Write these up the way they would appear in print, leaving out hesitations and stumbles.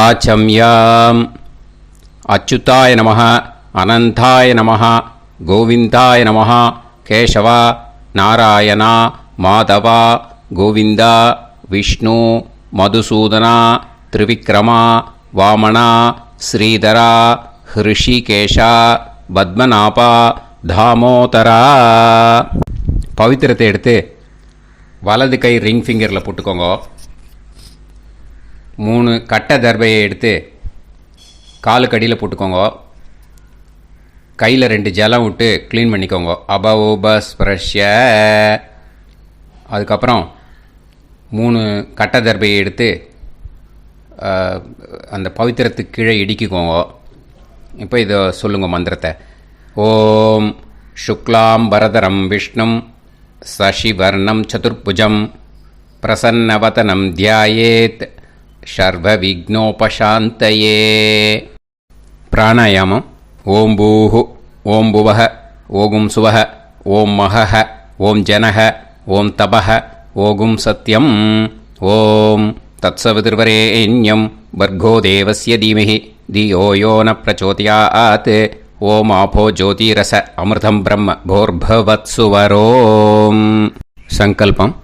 வாச்சம்யாம். அச்சுதாய நமः, அனந்தாய நமः, கோவிந்தாய நமः, கேசவா, நாராயணா, மாதவா, கோவிந்தா, விஷ்ணு, மதுசூதனா, திரிவிக்ரமா, வாமனா, ஸ்ரீதரா, ஹிருஷிகேஷா, பத்மநாபா, தாமோதரா. பவித்திரத்தை எடுத்து வலது கை ரிங் ஃபிங்கரில் போட்டுக்கோங்க. 3 கட்டை தர்பையை எடுத்து காலுக்கடியில் போட்டுக்கோங்க. கையில் 2 ஜலம் விட்டு க்ளீன் பண்ணிக்கோங்க. அபவோபஸ்பிரஷ்ய. அதுக்கப்புறம் 3 கட்டை தர்பையை எடுத்து அந்த பவித்திரத்துக்கு கீழே இடிக்கிக்கோங்க. இப்போ இதை சொல்லுங்க மந்திரத்தை. ஓம் சுக்லாம் பரதரம் விஷ்ணும் சசிவர்ணம் சதுர்புஜம் பிரசன்னவதனம் தியாயேத் சர்வ விக்னோபசாந்தயே. பிராணாயாமம். ஓம் பூஹு, ஓம் புவஹ, ஓகும் சுவஹ, ஓம் மஹஹ, ஓம் ஜனஹ, ஓம் தபஹ, ஓகும் சத்யம். ஓம் தத்சவிதுர்வரேண்யம் வர்கோ தேவஸ்ய தீமஹி தியோ யோ ந பிரச்சோதயாத். ஓம் ஆபோ ஜோதிரச அமிர்தம் பிரம்ம போர்பவத்சுவரோம். சங்கல்பம்.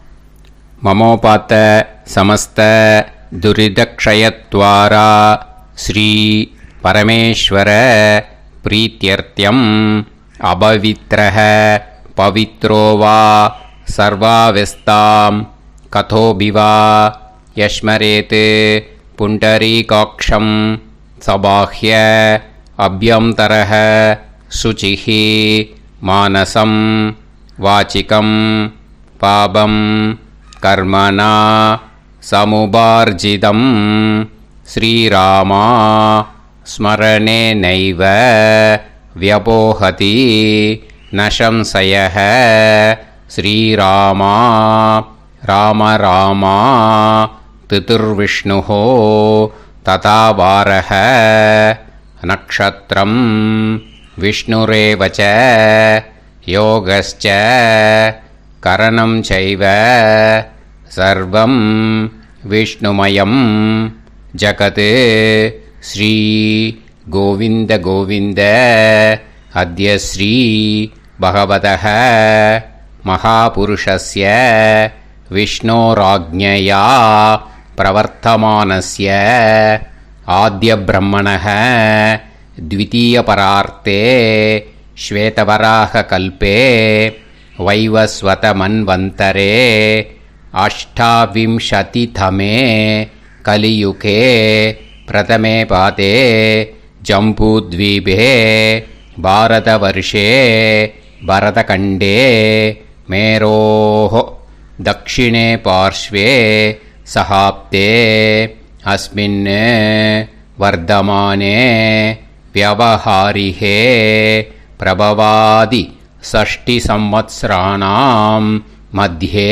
மமோபாத்த சமஸ்த துரிதக்ஷயத்வாரா ஸ்ரீ பரமேஸ்வர பிரீத்யர்த்தியம் அபவித்ரஹ பவித்ரோ வா சர்வாவஸ்தாம் கதோபிவா யஸ்மரேத் புண்டரீகாக்ஷம் சபாஹ்ய அப்யந்தரஹ சுசிஹ மானசம் வாசிகம் பாபம் கர்மணா சமுபார்ஜிதம் ஸ்ரீராமா ஸ்மரணேனைவ வ்யபோஹதி நசம்சயः. ஸ்ரீராமா ராம ராமா திதிர்விஷ்ணுः ததா வாரः நக்ஷத்ரம் விஷ்ணுரேவ ச யோகஸ்ச கரணம் சைவ சர்வம் விஷ்ணுமயம் ஜகத். ஸ்ரீ கோவிந்த கோவிந்த அத்ய ஸ்ரீ பகவதः மகாபுருஷஸ்ய விஷ்ணோராஜ்ஞயா பிரவர்த்தமானஸ்ய ஆத்ய பிரம்மணः த்விதீயபரார்த்தே ஸ்வேதவராக கல்பே வைவஸ்வத மன்வந்தரே அஷ்டாவிம்சதிதமே கலியுகே பிரதமே பாதே ஜம்பூத்வீபே பாரதவர்ஷே பரதகண்டே மேரோः தக்ஷிணே பார்ஷ்வே சஹாப்தே அஸ்மின் வர்தமானே வியவஹாரிஹே பிரபவாதி षष्टि संवत्सराणां मध्ये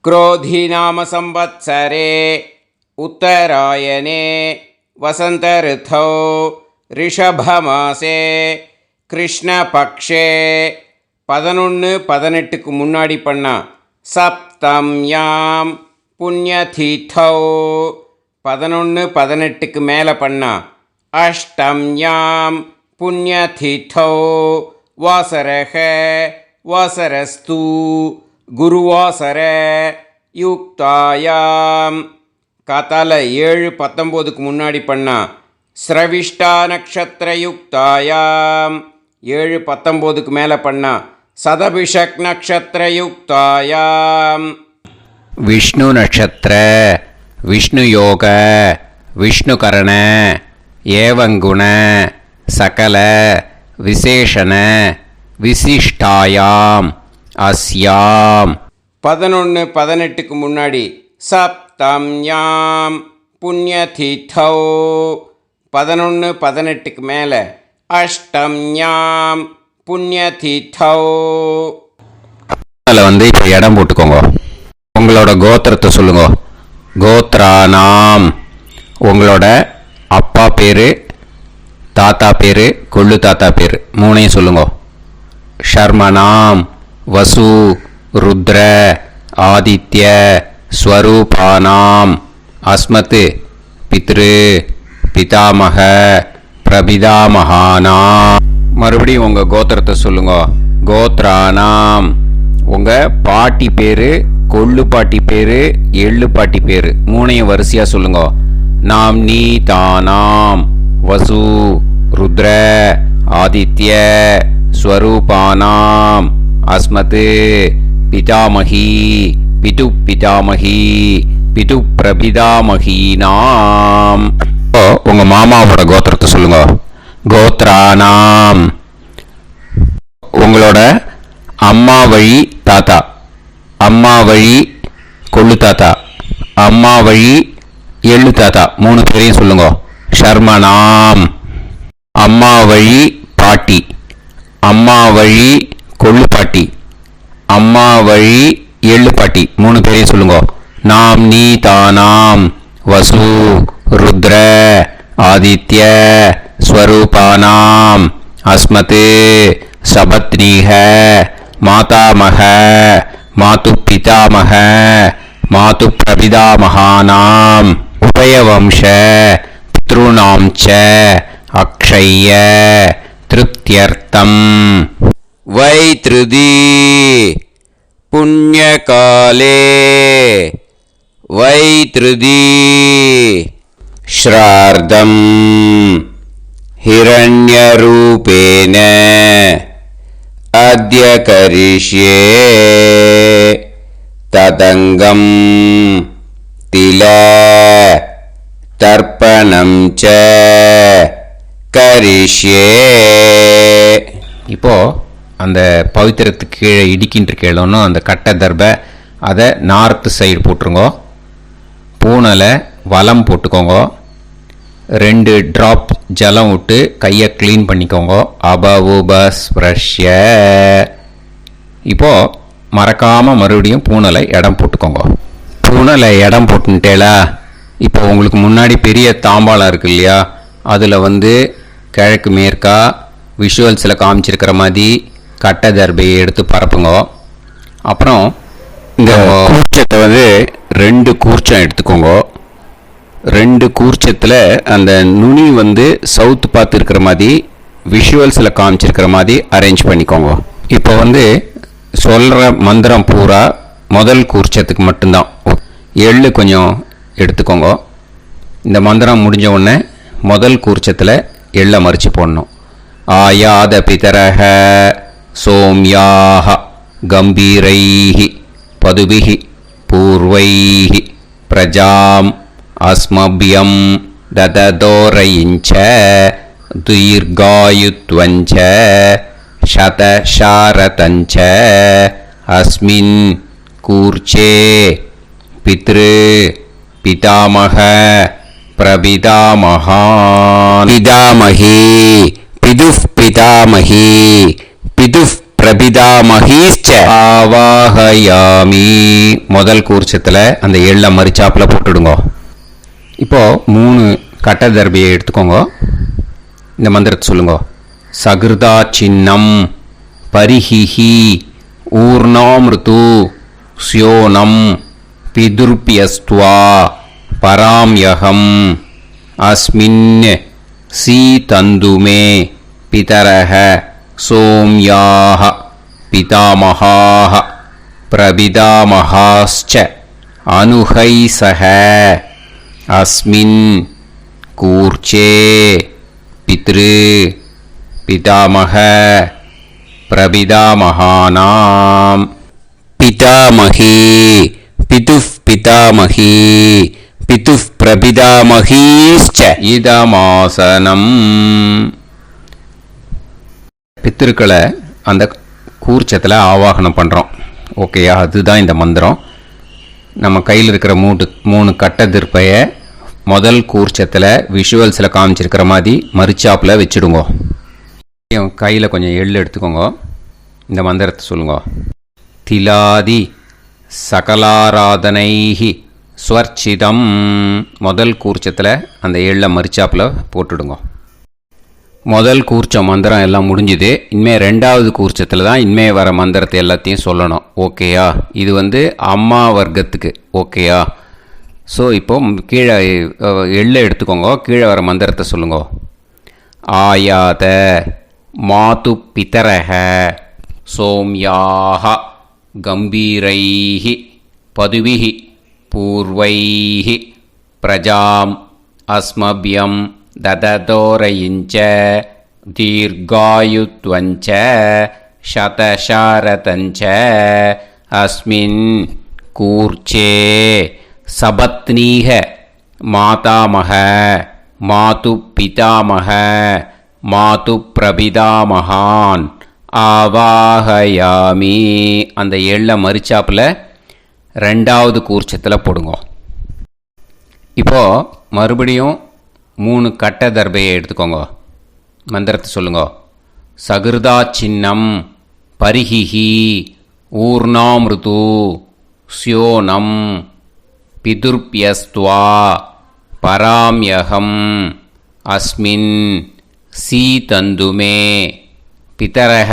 क्रोधी नाम संवत्सरे उत्तरायणे वसंत ऋतौ ऋषभमासे कृष्णपक्षे 11-18 முன்னாடி பண்ணா சப்தம்யாம் புண்ணியதீதௌ 11-18 மேலே பண்ணா அஷ்டம்யாம் புண்ணியதீதௌ வாசரக வாசரஸ்து குருவாசர யுக்தாயாம் காத்தால 7-19 முன்னாடி பண்ணா ஸ்ரவிஷ்டா நக்ஷத்திர யுக்தாயாம் 7-19 மேலே பண்ணா சதபிஷக் நக்ஷத்திர யுக்தாயாம் விஷ்ணு நட்சத்திர விஷ்ணு யோக விஷ்ணுகரண ஏவங்குண சகல விசேஷண விசிஷ்டாயாம் அஸ்யாம் 11-18 முன்னாடி சப்தம்யாம் புண்ணியதீதௌ 11-18 மேலே அஷ்டம்யாம் புண்ணியதீதௌ. அதில் வந்து இப்போ இடம் போட்டுக்கோங்க. உங்களோட கோத்திரத்தை சொல்லுங்க. கோத்ரானாம் உங்களோட அப்பா பேர், தாத்தா பேர், கொள்ளு தாத்தா பேர் 3ஐயும் சொல்லுங்க. ஷர்மனாம் வசு ருத்ர ஆதித்ய ஸ்வரூபானாம் அஸ்மத் பித்ரு பிதாமக பிரபிதாமகானாம். மறுபடியும் உங்கள் கோத்திரத்தை சொல்லுங்க. கோத்ரானாம். உங்கள் பாட்டி பேர், கொள்ளு பாட்டி பேர், எள்ளு பாட்டி பேர் மூணையும் வரிசையாக சொல்லுங்க. நாம் நீ தானாம் வசு ருத்ர ஆதித்ய ஸ்வரூபானாம் அஸ்மத் பிதாமகி பிது பிதாமகி பிது பிரபிதாமகீனாம். உங்க மாமாவோட கோத்திரத்தை சொல்லுங்க. கோத்ரானாம். உங்களோட அம்மா வழி தாத்தா, அம்மா வழி கொள்ளு தாத்தா, அம்மா வழி எள்ளு தாத்தா மூணு பேரையும் சொல்லுங்க. ஷர்மனாம். அம்மா வழி பாட்டி, அம்மா வழி கொள்ளு பாட்டி, அம்மா வழி எள்ளு பாட்டி மூணு பேரையும் சொல்லுங்க. நாம் நீ தானாம் வசு ருத்ர ஆதித்ய ஸ்வரூபானாம் அஸ்மத் சபத்னீஹ மாதாமக மாது பிதாமக மாது பிரபிதாமகானாம் உபயவம்ச பித்ருணாம் ச அக்ஷய்ய திருப்தியர்த்தம். வைத்ருதி புண்ணியகாலே வைத்ருதி ஸ்ரார்த்தம் ஹிரண்யரூபேன அத்ய கரிஷ்யே ததங்கம் தில தர்ப்பணம் ச கரிஷ்யே. இப்போ அந்த பவித்திரத்துக்கு கீழே இடிக்கின்ற கீழோன்னு அந்த கட்டை தர்பை அதை நார்த்து சைடு போட்டுருங்கோ. பூனலை வலம் போட்டுக்கோங்க. 2 ட்ராப் ஜலம் விட்டு கையை க்ளீன் பண்ணிக்கோங்க. அபவுபஸ்ப்ரஷ்ய. இப்போது மறக்காமல் மறுபடியும் பூனலை இடம் போட்டுக்கோங்க. பூனலை இடம் போட்டுட்டேலா. இப்போ உங்களுக்கு முன்னாடி பெரிய தாம்பாளம் இருக்கு இல்லையா, அதில் கிழக்கு மேற்கா விஷுவல்ஸில் காமிச்சிருக்கிற மாதிரி கட்டை தர்பையை எடுத்து பரப்புங்க. அப்புறம் இந்த கூர்ச்சத்தை 2 கூர்ச்சம் எடுத்துக்கோங்க. 2 கூர்ச்சத்தில் அந்த நுனி சவுத்து பார்த்து இருக்கிற மாதிரி விஷுவல்ஸில் காமிச்சிருக்கிற மாதிரி அரேஞ்ச் பண்ணிக்கோங்க. இப்போ சொல்கிற மந்திரம் பூரா முதல் கூர்ச்சத்துக்கு மட்டும்தான். எள்ளு கொஞ்சம் எடுத்துக்கோங்க. இந்த மந்திரம் முடிஞ்ச உடனே முதல் கூர்ச்சத்தில் எள்ளை மறித்து போடணும். ஆயாத பிதரஹ சோம்யாக கம்பீரைஹி பதுபிஹி பூர்வைஹி பிரஜாம் அஸ்மபியம் தததோரயிஞ்ச தீர்காயுத்வஞ்ச சதசாரதஞ்ச அஸ்மின் கூர்ச்சே பித்ரு பிதாமக பிரபிதாமகான் பிதாமகி பிதுஃப் பிதாமகி பிதுஃப் பிரபிதாமகீச்ச ஆவாஹயாமி. முதல் கூர்ச்சத்தில் அந்த எள்ளை மறிச்சாப்பில் போட்டுடுங்க. இப்போது 3 கட்டை தர்பையை எடுத்துக்கோங்க. இந்த மந்திரத்தை சொல்லுங்க. சகிருதா சின்னம் பரிஹிஹி ஊர்ணாமிருது ஸ்யோனம் பிதுர்பியஸ்துவா பராம்யகம் அஸ்மின் சீதந்துமே பிதரஹ சோம்யாஹ பிதாமகாஹ பிரபிதாமகாஸ்ச அனுஹைசஹ அஸ்மின் கூர்ச்சே பித்ரு பிதாமக பிரபிதாமகானாம் பிதாமகி பிதுஃப் பிதாமகி பிதுஃப் பிரபிதாமகீஸ்ச இதமாசனம். பித்திருக்களை அந்த கூர்ச்சத்தில் ஆவாகனம் பண்ணுறோம். ஓகேயா? அதுதான் இந்த மந்திரம். நம்ம கையில் இருக்கிற 3 கட்டை திருப்பையை முதல் கூர்ச்சத்தில் விஷுவல்ஸில் காமிச்சிருக்கிற மாதிரி மறிச்சாப்பில் வச்சுடுங்க. கையில் கொஞ்சம் எள்ளு எடுத்துக்கோங்க. இந்த மந்திரத்தை சொல்லுங்க. திலாதி சகலாராதனைஹி ஸ்வர்ச்சிதம். முதல் கூர்ச்சத்தில் அந்த எள்ளை மறிச்சாப்பில் போட்டுடுங்க. முதல் கூர்ச்சம் மந்திரம் எல்லாம் முடிஞ்சுது. இனிமேல் 2வது கூர்ச்சத்தில் தான் இனிமேல் வர மந்திரத்தை எல்லாத்தையும் சொல்லணும். ஓகேயா? இது அம்மா வர்க்கத்துக்கு. ஓகேயா? ஸோ இப்போ கீழே எள்ளை எடுத்துக்கோங்க, கீழே வர மந்திரத்தை சொல்லுங்க. ஆயாத மாது பிதரஹ சோம்யாக கம்பீரைஹி பதுவிஹி பூர்வைஹி பிரஜாம் அஸ்மபியம் தததோரயிஞ்ச தீர்காயுத்வஞ்ச சதசாரதஞ்ச அஸ்மின் கூர்ச்சே சபத்னீக மாதாமக மாது பிதாமக மாது பிரபிதாமகான் ஆவாஹயாமி. அந்த எள்ள மரிச்சாப்பில் 2வது கூர்ச்சத்தில் போடுங்க. இப்போது மறுபடியும் 3 கட்ட தர்பையை எடுத்துக்கோங்க. மந்திரத்தை சொல்லுங்க. சகிருதா சின்னம் பரிஹிஹி ஊர்ணாமிருது ஸ்யோனம் பிதுர்பியஸ்துவா பராம்யகம் அஸ்மின் சீதந்துமே பிதரஹ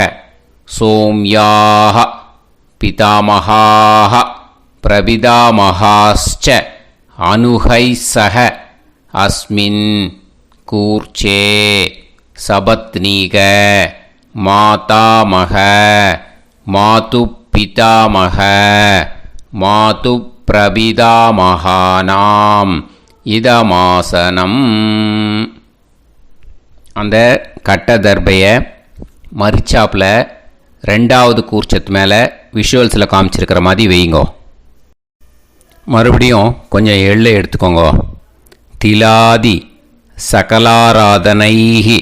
சோம்யாஹ பிதாமஹாஹ பிரபிதாமஹாஸ்ச அனுஹைசஹ அஸ்மின் கூர்ச்சே சபத்னீக மாதாமக மாது பிதாமக மாது பிரபிதாமகானாம் இதமாசனம். அந்த கட்ட தர்பையை மரிச்சாப்பில் 2வது கூர்ச்சத்து மேலே விஷுவல்ஸில் காமிச்சிருக்கிற மாதிரி வைங்கோ. மறுபடியும் கொஞ்சம் எள்ளை எடுத்துக்கோங்க. திலாதி சகலாராதனைஹி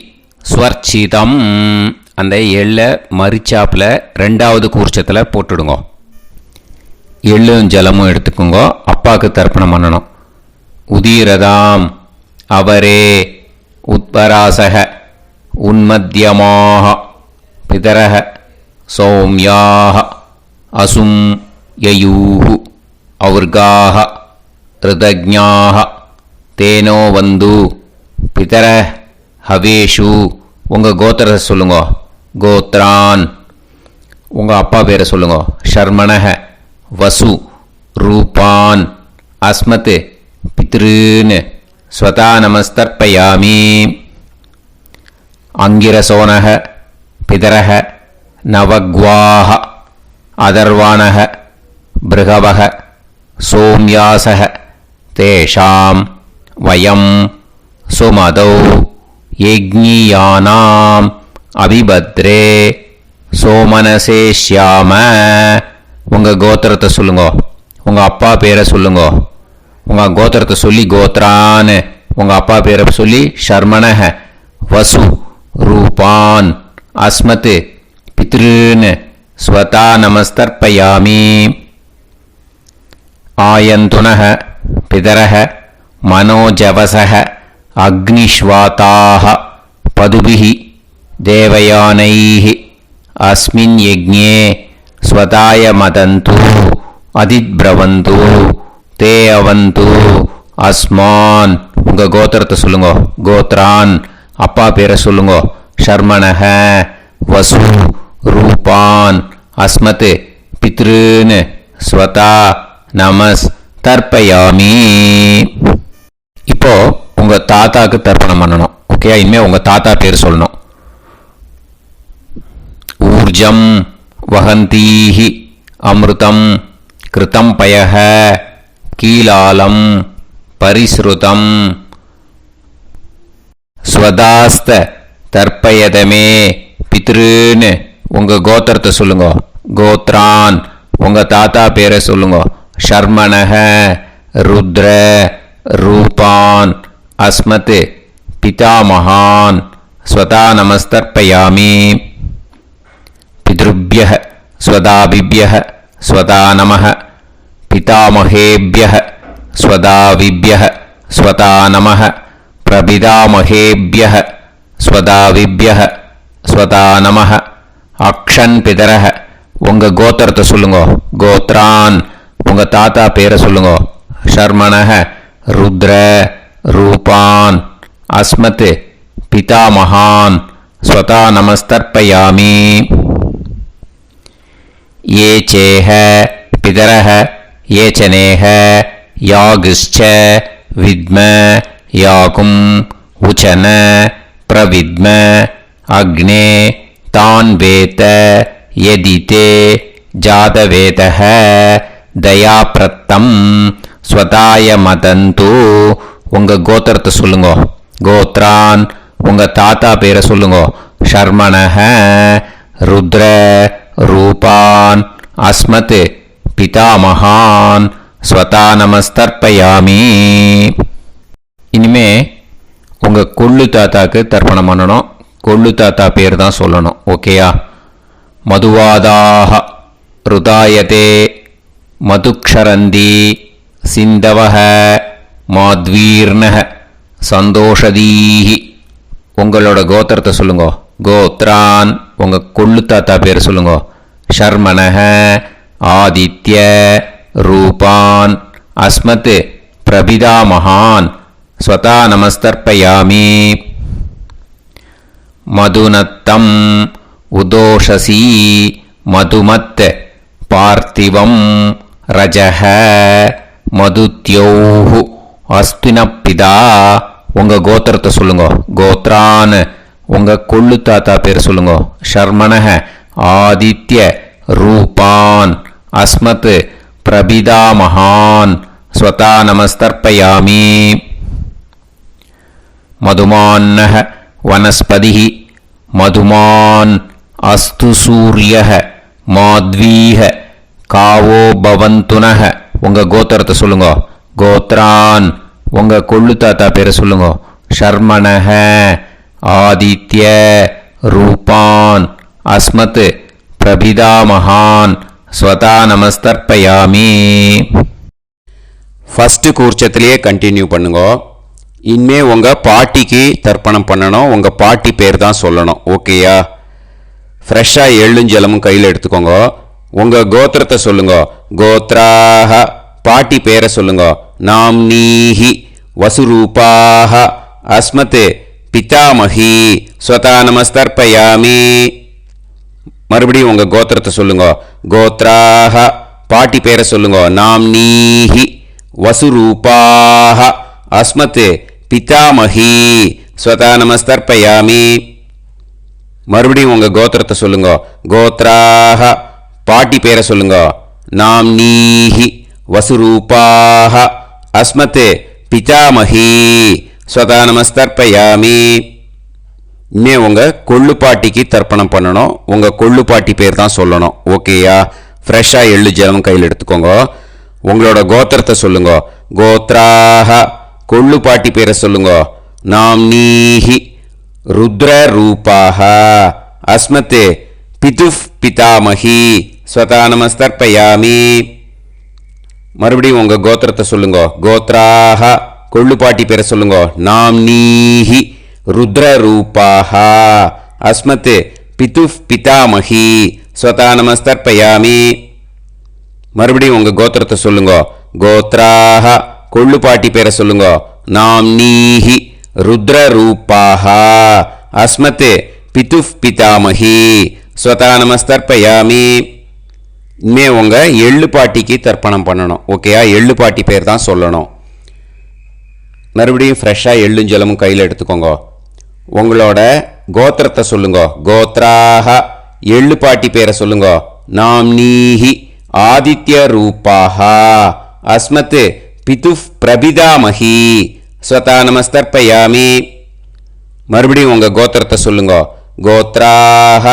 ஸ்வர்ச்சிதம். அந்த எள்ளை மரிச்சாப்பில் 2வது கூர்ச்சத்தில் போட்டுடுங்க. எள்ளும் ஜலமும் எடுத்துக்கோங்க. அப்பாவுக்கு தர்ப்பணம் பண்ணணும். உதீரதாம் அவரே உத்பராசக உன்மத்யமாக பிதரஹ சௌம்யாக அசும் யயூஹு ஔர்காஹ ருதஜ்ஞாஹ தேனோ வந்து பிதர ஹவேஷு. உங்கள் கோத்திரத்தை சொல்லுங்க. கோத்ரான். உங்கள் அப்பா பேரை சொல்லுங்க. ஷர்மணஹ வசு ரூபான் அஸ்மத் பித்ருன்னு ஸ்வதா நமஸ்தர்ப்பயாமி. அங்கிரசோனஹ பிதரஹ நவக்வாஹ அதர்வாணஹ பிருகவஹ சோம்யாசஹ தேஷாம் வயம் சுமதௌ யஜ்ஞியானாம் அபிபத்ரே சோமனசேஷ்யாம. உங்கள் கோத்திரத்தை சொல்லுங்க. உங்கள் அப்பா பேரை சொல்லுங்க. உங்கள் கோத்திரத்தை சொல்லி கோத்ரான்னு, உங்கள் அப்பா பேரை சொல்லி ஷர்மணஹ வசு ரூபான் அஸ்மத் பித்ருன்னு ஸ்வதா நமஸ்தர்ப்பயாமி. ஆயந்துனஹ பிதரஹ மனோஜவசஹ அக்னிஷ்வாதாஹ பதுபிஹி தேவயானைஹி அஸ்மின் யஜ்ஞே ஸ்வதாய மதந்து அதித்ப்ரவந்து தே அவந்து அஸ்மான். உங்கள் கோத்திரத்தை சொல்லுங்க. கோத்ரான். அப்பா பேரை சொல்லுங்க. ஷர்மணஹ வசு ரூபான் அஸ்மத் பித்ருன்னு ஸ்வதா நமஸ் தர்ப்பயாமி. இப்போ உங்கள் தாத்தாக்கு தர்ப்பணம் பண்ணணும். ஓகே, இனிமேல் உங்கள் தாத்தா பேர் சொல்லணும். ஊர்ஜம் வஹந்தீஹி அமிர்தம் கிருதம் பயஹ கீலாலம் பரிஸ்ருதம் ஸ்வதாஸ்த தர்ப்பயதமே பித்ருன்னு. உங்கள் கோத்திரத்தை சொல்லுங்க. கோத்ரான். உங்கள் தாத்தா பேரை சொல்லுங்க. ஷர்மணஹ ருத்ர ரூபான் அஸ்மத் பிதாமகான் ஸ்வதா நமஸ்தர்ப்பயாமி. பித்ருப்யஹ ஸ்வதாபிப்யஹ ஸ்வதா நமஹ பிதாமகேப்யஹ ஸ்வதாவிப்யஹ ஸ்வதா நமஹ பிரபிதாமகேப்யஹ ஸ்வதாவிப்யஹ ஸ்வதா நமஹ. அக்ஷன் பிதரஹ. உங்கள் கோத்திரத்தை சொல்லுங்க. கோத்ரான். உங்கள் தாத்தா பேரை சொல்லுங்க. ஷர்மணஹ ருத்ர ரூபான் அஸ்மத் பிதாமகான் ஸ்வதா நமஸ்தர்ப்பயாமி. ये चेह पितरः ये च नेह யாகுஷ்ச வித்ம யாகும் உச்சன பிரவித்ம அக்னே தான் வேத யதிதே ஜாதவேதஹ தயாப்ரத்தம் ஸ்வதாய மதந்து. உங்கள் கோத்திரத்தை சொல்லுங்க. கோத்ரான் உங்கள் தாத்தா பேரை சொல்லுங்க. ஷர்மணஹ ருத்ர ரூபான் அஸ்மத் பிதாமகான் ஸ்வதா நமஸ்தர்ப்பயாமி. இனிமே உங்கள் கொள்ளு தாத்தாக்கு தர்ப்பணம் பண்ணணும். கொள்ளு தாத்தா பேர் தான் சொல்லணும். ஓகேயா? மதுவாதாக ருதாயதே மதுக்ஷரந்தி சிந்தவஹ மாத்வீர்ணஹ சந்தோஷதீஹி. உங்களோட கோத்திரத்தை சொல்லுங்க. கோத்ரான் உங்கள் கொள்ளு தாத்தா பேர் சொல்லுங்க. ஷர்மணஹ ஆதித்ய ரூபான் அஸ்மத் பிரபிதாமகான் ஸ்வதா நமஸ்தர்ப்பயாமி. மதுநத்தம் உதோஷசி மதுமத் பார்த்திவம் ரஜஹ மதுத்யோஹு அஸ்தினப்பிதா. உங்கள் கோத்திரத்தை சொல்லுங்க. கோத்ரான் உங்கள் கொள்ளு தாத்தா பேர் சொல்லுங்க. ஷர்மணஹ ஆதித்ய ரூபான் அஸ்மத் பிரபிதாமகான் ஸ்வதா நமஸ்தர்ப்பயாமி. மதுமான்னஹ வனஸ்பதிஹ மதுமான் அஸ்து சூரியஹ மாத்வீஹ காவோ பவந்துனஹ. உங்கள் கோத்திரத்தை சொல்லுங்க. கோத்ரான் உங்கள் கொள்ளு தாத்தா பேரை சொல்லுங்க. ஷர்மணஹ ஆதித்ய ரூபான் அஸ்மத் பிரபிதாமகான் ஸ்வதா நமஸ்தர்ப்பயாமி. ஃபஸ்ட்டு கூர்ச்சத்திலேயே கண்டினியூ பண்ணுங்க. இனிமே உங்கள் பாட்டிக்கு தர்ப்பணம் பண்ணணும். உங்கள் பாட்டி பேர் தான் சொல்லணும். ஓகேயா? ஃப்ரெஷ்ஷாக எள்ளும் ஜலமும் கையில் எடுத்துக்கோங்க. உங்கள் கோத்திரத்தை சொல்லுங்க. கோத்ராஹ பாட்டி பேரை சொல்லுங்க. நாம்னீஹி வசுரூபாஹ அஸ்மத் பிதாமஹி ஸ்வதா நமஸ்தர்ப்பயாமி. மறுபடியும் உங்கள் கோத்திரத்தை சொல்லுங்க. கோத்ராஹ பாட்டி பேரை சொல்லுங்க. நாம்னீஹி வசுரூபாஹ அஸ்மத் பிதாமஹி ஸ்வதா நமஸ்தர்ப்பயாமி. மறுபடியும் உங்கள் கோத்திரத்தை சொல்லுங்க. கோத்ராஹ பாட்டி பேரை சொல்லுங்க. நாம்னீஹி வசுரூபாஹ அஸ்மத் பிதாமஹி ஸ்வதா நமஸ்தர்ப்பயாமி. இனிமே உங்கள் கொள்ளு பாட்டிக்கு தர்ப்பணம் பண்ணணும். உங்கள் கொள்ளு பாட்டி பேர் தான் சொல்லணும். ஓகேயா? ஃப்ரெஷ்ஷாக எள்ளு ஜலம் கையில் எடுத்துக்கோங்க. உங்களோட கோத்திரத்தை சொல்லுங்க. கோத்ராஹ கொள்ளு பாட்டி பேரை சொல்லுங்க. நாம்னீஹி ருத்ர ரூபாஹ அஸ்மத் பிதுஃப் பிதாமஹி ஸ்வதா நமஸ்தர்ப்பயாமி. மறுபடியும் உங்கள் கோத்திரத்தை சொல்லுங்க. கோத்ராஹ கொள்ளு பாட்டி பேரை சொல்லுங்க. நாம்னீஹி ருத்ர ரூபாஹ அஸ்மத் பிதுஃப் பிதாமஹி ஸ்வதா நமஸ்தர்ப்பயாமி. மறுபடியும் உங்கள் கோத்திரத்தை சொல்லுங்க. கோத்ராஹ கொள்ளு பாட்டி பேரை சொல்லுங்க. நாம்னீஹி ருத்ர ரூபாஹ அஸ்மத் பிதுஃப் பிதாமஹி ஸ்வதா நமஸ்தர்ப்பயாமி. இனிமே உங்கள் எள்ளு பாட்டிக்கு தர்ப்பணம் பண்ணணும். ஓகேயா? எள்ளு பாட்டி பேர் தான் சொல்லணும். மறுபடியும் ஃப்ரெஷ்ஷாக எள்ளும் ஜலமும் கையில் எடுத்துக்கோங்க. உங்களோட கோத்திரத்தை சொல்லுங்க. கோத்ராஹ எள்ளு பாட்டி பேரை சொல்லுங்க. நாம்னீஹி ஆதித்ய ரூபாஹ அஸ்மத் பிதுஃப் பிரபிதாமஹி ஸ்வதா நமஸ்தர்ப்பயாமி. மறுபடியும் உங்கள் கோத்திரத்தை சொல்லுங்க. கோத்ராஹ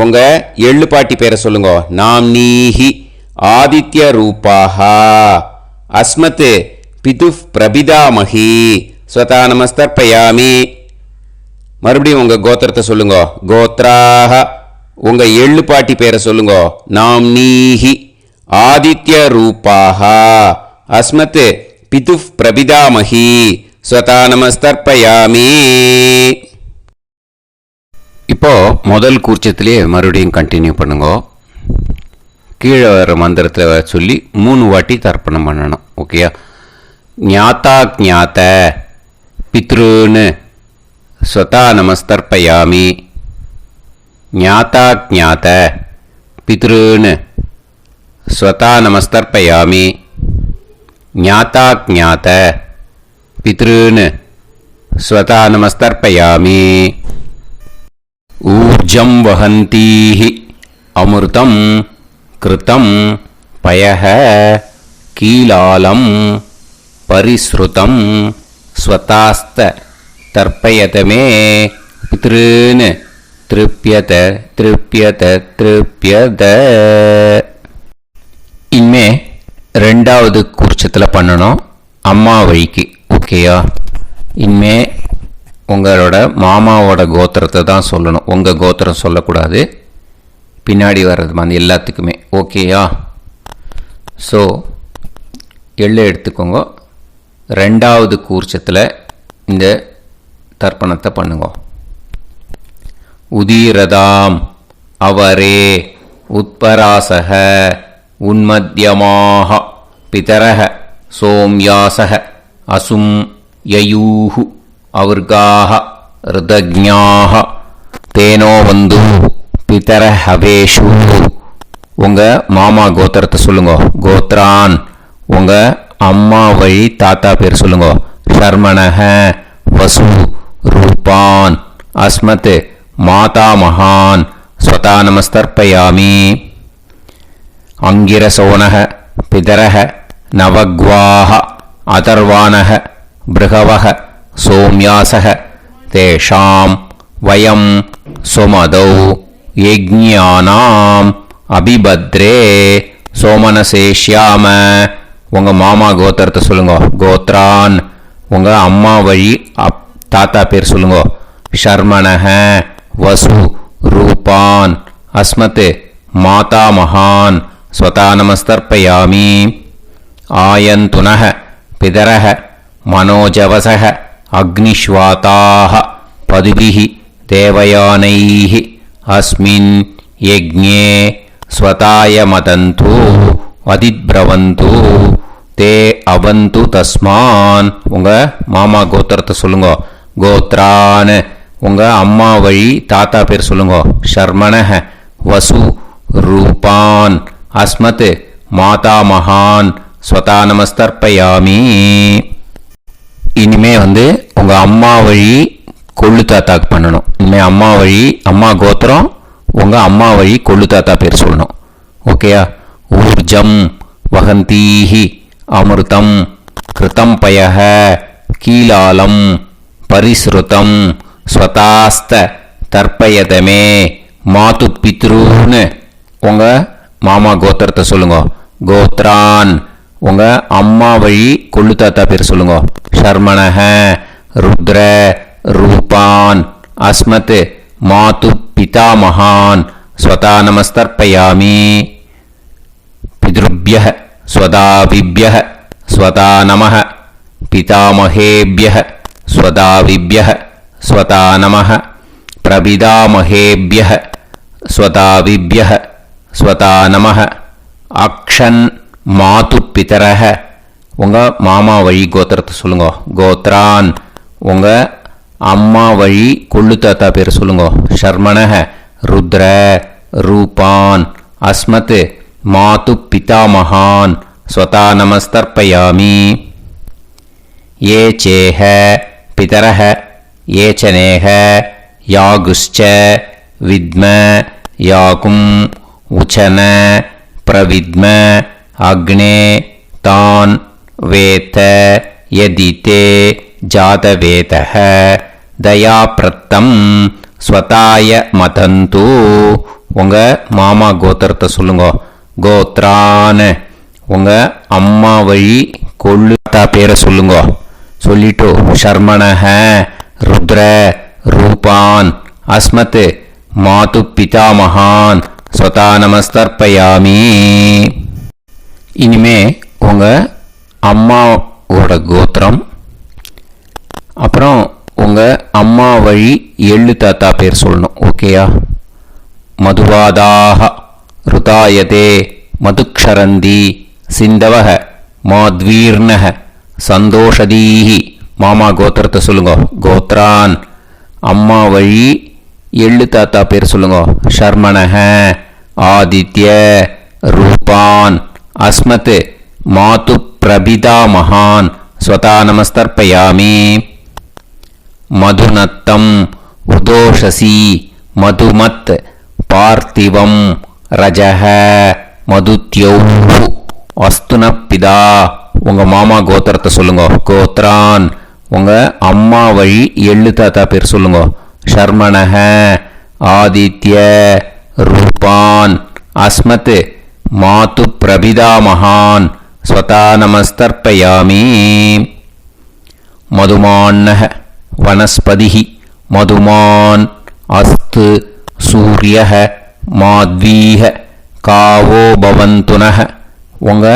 உங்கள் எள்ளு பாட்டி பேரை சொல்லுங்க. நாம்னீஹி ஆதித்ய ரூபாஹ அஸ்மத் பிதுஃப் பிரபிதாமஹி ஸ்வதா நமஸ்தர்ப்பயாமி. மறுபடியும் உங்கள் கோத்திரத்தை சொல்லுங்க. கோத்ராஹ உங்கள் எள்ளு பாட்டி பேரை சொல்லுங்க. நாம்னீஹி ஆதித்ய ரூபாஹ அஸ்மத் பிதுஃப் பிரபிதாமஹி ஸ்வதா நமஸ்தர்ப்பயாமி. இப்போ முதல் கூர்ச்சத்திலே மறுபடியும் கண்டினியூ பண்ணுங்க. கீழே வர மந்திரத்தில் சொல்லி 3 வாட்டி தர்ப்பணம் பண்ணணும். ஓகேயா? ஞாத்தா ஞாத்த பித்ருன்னு ஸ்வதா நமஸ்தர்ப்பயாமி. ஞாத்தா ஞாத்த பித்ருன்னு ஸ்வதா நமஸ்தர்ப்பயாமி. ज्ञाताज्ञात पितॄन् स्वतः नमस्तर्पयामि। ऊर्जं वहन्तीः अमृतं कृतं पयः कीलालं परिसृतं स्वतास्त तर्पयत मे पितॄन् तृप्यत तृप्यत तृप्यत. இனிமே ரெண்டாவது கூர்ச்சத்தில் பண்ணணும் அம்மா வழிக்கு. ஓகேயா? இனிமே உங்களோட மாமாவோட கோத்திரத்தை தான் சொல்லணும், உங்கள் கோத்திரம் சொல்லக்கூடாது, பின்னாடி வர்றது மாதிரி எல்லாத்துக்குமே. ஓகேயா? ஸோ எள்ளு எடுத்துக்கோங்க. ரெண்டாவது கூர்ச்சத்தில் இந்த தர்ப்பணத்தை பண்ணுங்க. உதீரதாம் அவரே உத்பராசக உன்மத்யமாக பிதரக சோம்யாசக அசும் யயூஹு அவர்காக ருதஜ்ஞாக தேனோ வந்து பிதர ஹவேஷு. உங்கள் மாமா கோத்திரத்தை சொல்லுங்க. கோத்ரான் உங்கள் அம்மா வழி தாத்தா பேர் சொல்லுங்க. ஷர்மணக வசு ரூபான் அஸ்மத் மாதா மகான் ஸ்வதா நமஸ்தர்ப்பயாமி. அங்கிரசோனக பிதரக நவக்வாஹ அதர்வானக பிருகவக சோம்யாசக தேஷாம் வயம் சுமதௌ யஜ்ஞானாம் அபிபத்ரே சோமனசேஷ்யாம. உங்கள் மாமா கோத்திரத்தை சொல்லுங்க. கோத்ரான் உங்கள் அம்மா வழி தாத்தா பேர் சொல்லுங்க. ஷர்மணக வசு ரூபான் அஸ்மத் மாதா மகான் ஸ்வதா நமஸ்தர்ப்பயாமி. ஆயந்துனக பிதரக மனோஜவசக அக்னிஷ்வாதாக பதுபிஹி தேவயானைஹ அஸ்மின் யஜ்ஞே ஸ்வதாய மதந்து அதிப்ரவந்து தே அவந்து தஸ்மான். உங்கள் மாமா கோத்திரத்தை சொல்லுங்க. கோத்ரான் உங்கள் அம்மா வழி தாத்தா பேர் சொல்லுங்க. ஷர்மணக வசு ரூபான் அஸ்மத் மாதா மகான் ஸ்வதா நமஸ்தர்ப்பயாமி. இனிமே உங்கள் அம்மா வழி கொள்ளு தாத்தாக்கு பண்ணணும். இனிமேல் அம்மா வழி அம்மா கோத்திரம் உங்கள் அம்மா வழி கொள்ளு தாத்தா பேர் சொல்லணும். ஓகேயா? ஊர்ஜம் வகந்தீஹி அமிர்தம் கிருதம் பயஹ கீலாலம் பரிஸ்ருதம் ஸ்வதாஸ்த தர்ப்பயதமே மாது பித்ரூன்னு. உங்கள் மாமா கோத்திரத்தை சொல்லுங்க. கோத்ரான் உங்கள் அம்மா வழி கொள்ளு தாத்தா பேர் சொல்லுங்க. ஷர்மணக ருத்ர ரூபான் அஸ்மத் மாது பிதாமகான் ஸ்வதா நமஸ்தர்ப்பயாமி. பித்ருப்யः ஸ்வதாவிப்யः ஸ்வதா நமः பிதாமகேப்யः ஸ்வதாவிப்யः ஸ்வதா நமः பிரபிதாமகேப்யः ஸ்வதாவிப்யः ஸ்வதா நமः. அக்ஷன் மாது பிதரக உங்கள் மாமா வழி கோத்திரத்தை சொல்லுங்க. கோத்ரான் உங்கள் அம்மா வழி கொள்ளு தாத்தா பேர் சொல்லுங்க. ஷர்மணக ருத்ர ரூபான் அஸ்மத் மாது பிதாமகான் ஸ்வதா நமஸ்தர்ப்பயாமி. ஏ சேஹ பிதரஹ ஏ சனேஹ யாகுஷ்ச வித்ம யாகும் உச்சன பிரவித்ம அக்னே தான் வேத யதிதே ஜாதவேதஹ தயாப்ரத்தம் ஸ்வதாய மதந்து. உங்கள் மாமா கோத்திரத்தை சொல்லுங்க. கோத்ரான் உங்கள் அம்மா வழி கொள்ளு தாத்தா பேரை சொல்லுங்க. சொல்லிட்டு ஷர்மணஹ ருத்ர ரூபான் அஸ்மத் மாது பிதாமகான் ஸ்வதா நமஸ்தர்ப்பயாமி. இனிமே உங்கள் அம்மாவோட கோத்திரம் அப்புறம் உங்கள் அம்மா வழி எள்ளு தாத்தா பேர் சொல்லணும். ஓகேயா? மதுவாதாக ருதாயதே மதுக்ஷரந்தி சிந்தவக மாத்வீர்ணக சந்தோஷதீஹி. மாமா கோத்திரத்தை சொல்லுங்க. கோத்ரான் அம்மா வழி எள்ளு தாத்தா பேர் சொல்லுங்க. ஷர்மணஹ ஆதித்ய ரூபான் அஸ்மத் மாது பிரபிதாமகான் ஸ்வதா நமஸ்தர்ப்பயாமி. மதுநத்தம் உதோஷசி மதுமத் பார்த்திவம் ரஜஹ மதுத்யௌஹு அஸ்துனப்பிதா. உங்க மாமா கோத்திரத்தை சொல்லுங்க. கோத்ரான் உங்க அம்மா வழி எள்ளு தாத்தா பேர் சொல்லுங்க. ஷர்மணஹ ஆதித்ய ரூபான் அஸ்மத் மாது பிரபிதாமகான் ஸ்வதா நமஸ்தர்ப்பயாமி. மதுமான்னஹ வனஸ்பதிஹி மதுமான் அஸ்து சூரியஹ மாத்வீஹ காவோ பவந்துனஹ. உங்க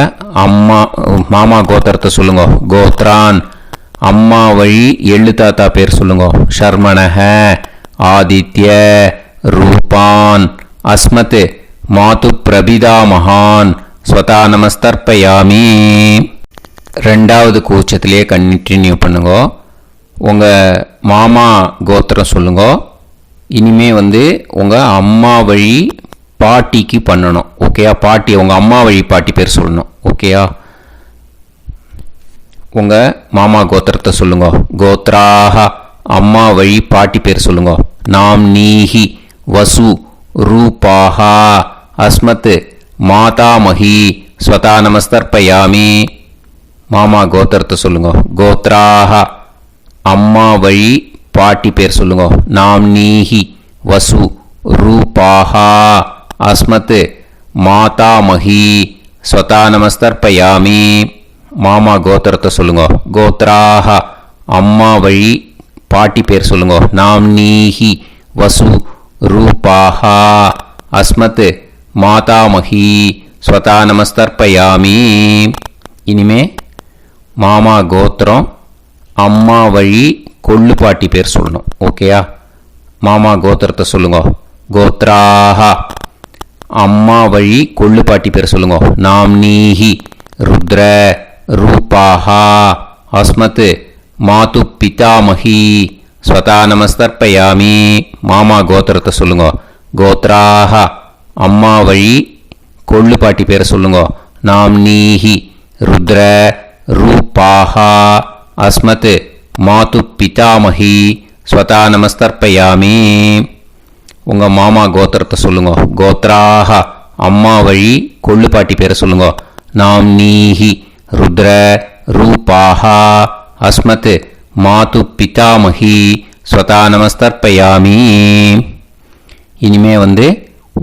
அம்மா மாமா கோத்திரத்தை சொல்லுங்க. கோத்ரான் அம்மா வழி எள்ளு தாத்தா பேர் சொல்லுங்க. ஷர்மணஹ ஆதித்ய ரூபான் அஸ்மத் மாது பிரபிதாமகான் ஸ்வதா நமஸ்தர்ப்பயாமி. ரெண்டாவது கூச்சத்திலே கண்டினியூ பண்ணுங்க. உங்கள் மாமா கோத்திரம் சொல்லுங்க. இனிமே உங்கள் அம்மா வழி பாட்டிக்கு பண்ணணும். ஓகேயா? பாட்டி உங்கள் அம்மா வழி பாட்டி பேர் சொல்லணும். ஓகேயா? உங்கள் மாமா கோத்திரத்தை சொல்லுங்க. கோத்ராஹ அம்மா வழி பாட்டி பேர் சொல்லுங்க. நாம் நீஹி வசு ரூபாஹா அஸ்மத் மாதாமஹி ஸ்வதா நமஸ்தர்ப்பயாமி. மாமா கோத்திரத்தை சொல்லுங்க. கோத்ராஹ அம்மா வழி பாட்டி பேர் சொல்லுங்க. நாம் நீஹி வசு ரூபாஹா அஸ்மத் மாதாமஹி ஸ்வதா நமஸ்தர்ப்பயாமி. மாமா கோத்திரத்தை சொல்லுங்க. கோத்ராஹ அம்மா வழி பாட்டி பேர் சொல்லுங்க. நாம் நீஹி வசு ரூபாஹா அஸ்மத் மாதாமஹி ஸ்வதா நமஸ்தர்ப்பயாமி. இனிமே மாமா கோத்திரம் அம்மா வழி கொள்ளு பாட்டி பேர் சொல்லணும். ஓகேயா? மாமா கோத்திரத்தை சொல்லுங்க. கோத்ராஹ அம்மா வழி கொள்ளு பாட்டி பேர் சொல்லுங்க. நாம் நீஹி ருத்ர ரூபாஹா அஸ்மத் மாது பிதாமஹி ஸ்வதா நமஸ்தர்ப்பயாமி. மாமா கோத்திரத்தை சொல்லுங்க. கோத்ராஹ அம்மா வழி கொள்ளு பாட்டி பேர் சொல்லுங்க. நாம் நீஹி ருத்ர ரூபாஹா அஸ்மத் மாது பிதாமஹி ஸ்வதா நமஸ்தர்ப்பயாமி. உங்கள் மாமா கோத்திரத்தை சொல்லுங்க. கோத்ராஹ அம்மா வழி கொள்ளு பாட்டி பேரை சொல்லுங்க. நாம் நீஹி ருத்ர ரூபாஹா அஸ்மத் மாது பிதாமஹி ஸ்வதா நமஸ்தர்ப்பயாமி. இனிமே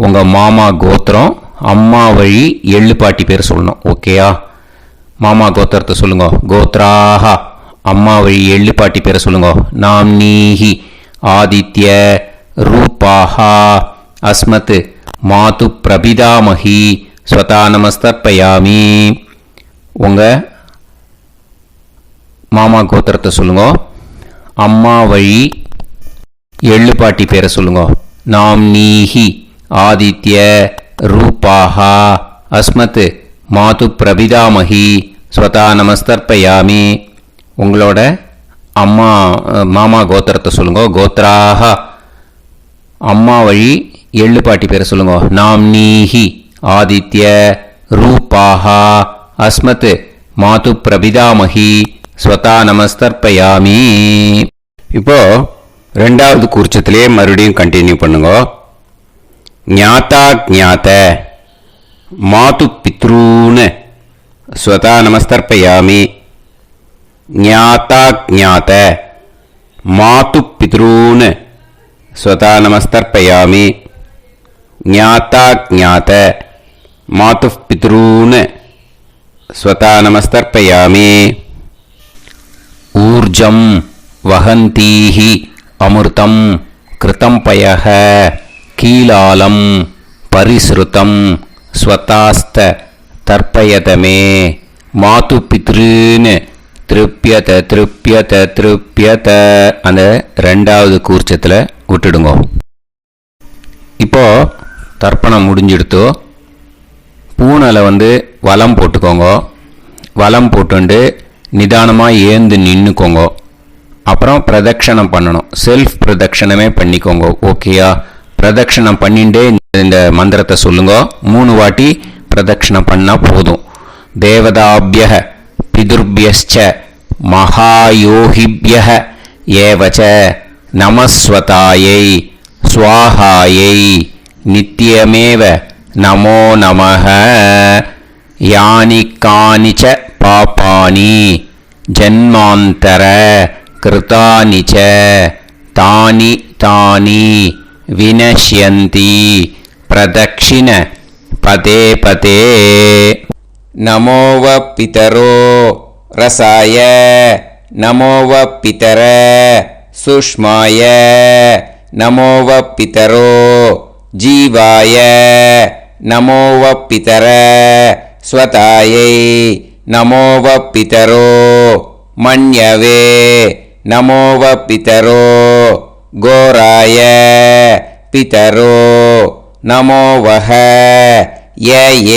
உங்கள் மாமா கோத்திரம் அம்மா வழி எள்ளு பாட்டி பேர் சொல்லணும். ஓகேயா? மாமா கோத்திரத்தை சொல்லுங்க. கோத்ராஹ அம்மா வழி எள்ளு பாட்டி பேரை சொல்லுங்க. நாம் நீஹி ஆதித்ய ரூபாஹா அஸ்மத் மாது பிரபிதாமஹி ஸ்வதா நமஸ்தர்ப்பயாமி. உங்கள் மாமா கோத்திரத்தை சொல்லுங்க. அம்மா வழி எள்ளு பாட்டி பேரை சொல்லுங்க. நாம் நீஹி ஆதித்ய ரூபாஹா அஸ்மத் மாது பிரபிதாமஹி ஸ்வதா நமஸ்தர்ப்பயாமி. உங்களோட அம்மா மாமா கோத்திரத்தை சொல்லுங்க. கோத்ராஹ அம்மா வழி எள்ளு பாட்டி பேரை சொல்லுங்க. நாம் நீஹி ஆதித்ய ரூபாஹா அஸ்மத் மாது பிரபிதாமஹி ஸ்வதா நமஸ்தர்ப்பயாமி. இப்போ ரெண்டாவது கூர்ச்சத்திலே மறுபடியும் கண்டினியூ பண்ணுங்க. ஞாதா ஞாத மாது பித்ரூன் ஸ்வதா நமஸ்தர்ப்பயாமி. ஞாதா ஞாத மாது பித்ரூன் ஸ்வதா நமஸ்தர்ப்பயாமி. ஞாதா ஞாத மாது பித்ரூன் ஸ்வதா நமஸ்தர்ப்பயாமி. ஊர்ஜம் வஹந்தீஹி அமிர்தம் கிருதம் பயஹ கீலாலம் பரிஸ்ருதம் ஸ்வதாஸ்த தர்ப்பயதமே மாது பித்ருன்னு திருப்பியத திருப்பியத திருப்பியத. அந்த ரெண்டாவது கூர்ச்சத்தில் விட்டுடுங்க. இப்போ தர்ப்பணம் முடிஞ்சிடுத்தோ பூனலை வலம் போட்டுக்கோங்க. வலம் போட்டுண்டு நிதானமாக ஏந்து நின்றுக்கோங்க. அப்புறம் பிரதட்சணம் பண்ணணும். செல்ஃப் பிரதட்சணமே பண்ணிக்கோங்க. ஓகேயா? பிரதட்சணம் பண்ணிண்டே இந்த மந்திரத்தை சொல்லுங்க. 3 வாட்டி பிரதட்சணம் பண்ணால் போதும். தேவதாபிய பிதுர்பியஸ்ச மகாயோகிப்யः ஏவச நமஸ்வதாயை ஸ்வாஹாயை நித்யமேவ நமோ நமः. யானி கானிச்ச பாபானி ஜன்மாந்தர கிருதானி ச தானி தானி வினஷ்யந்தி பிரதக்ஷிண பதே பதே. நமோவ பிதரோ ரசாய நமோவ பிதர சுஷ்மாய நமோவ பிதரோ ஜீவாய நமோவ பிதர ஸ்வதாயை நமோவ பிதரோ மன்யவே நமோவ பிதரோ கோராய பிதரோ நமோவஹ. ய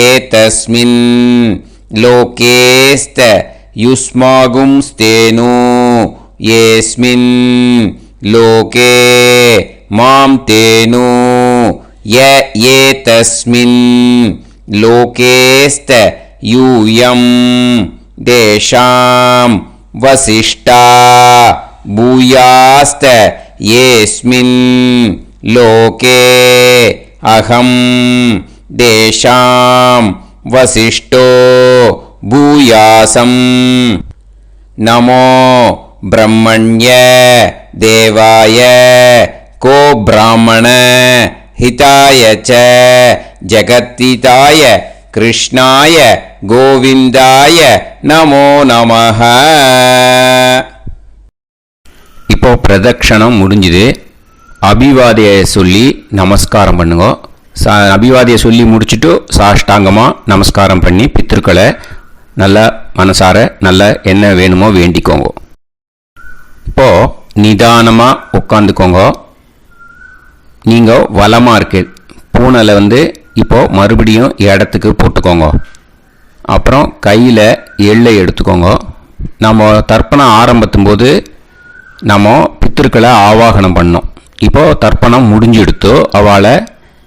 ஏதஸ்மின் லோகேஸ்த யுஸ்மாகும்ஸ்தேனு ஏஸ்மின் லோகே மாம் தேனு. ய ஏதஸ்மின் லோகேஸ்த யூயம் தேஷாம் வசிஷ்டா பூயாஸ்த ஏஸ்மின் லோகே அகம் தேஷாம் வசிஷ்டோ பூயாசம். நமோ பிரம்மண்ய தேவாய கோ பிராமண ஹிதாய ச ஜகத்ஹிதாய கிருஷ்ணாய கோவிந்தாய நமோ நமः. இப்போ பிரதக்ஷணம் முடிஞ்சுது. அபிவாதியை சொல்லி நமஸ்காரம் பண்ணுங்க. அபிவாதியை சொல்லி முடிச்சுட்டு சாஷ்டாங்கமாக நமஸ்காரம் பண்ணி பித்திருக்களை நல்லா மனசார நல்லா என்ன வேணுமோ வேண்டிக்கோங்க. இப்போது நிதானமாக உட்காந்துக்கோங்க. நீங்கள் வலமாக இருக்கு பூனலை இப்போது மறுபடியும் இடத்துக்கு போட்டுக்கோங்க. அப்புறம் கையில் எள்ளை எடுத்துக்கோங்க. நம்ம தர்ப்பணம் ஆரம்பித்தும் போது நம்ம பித்திருக்களை ஆவாகனம் பண்ணோம். இப்போது தர்ப்பணம் முடிஞ்செடுத்து அவளை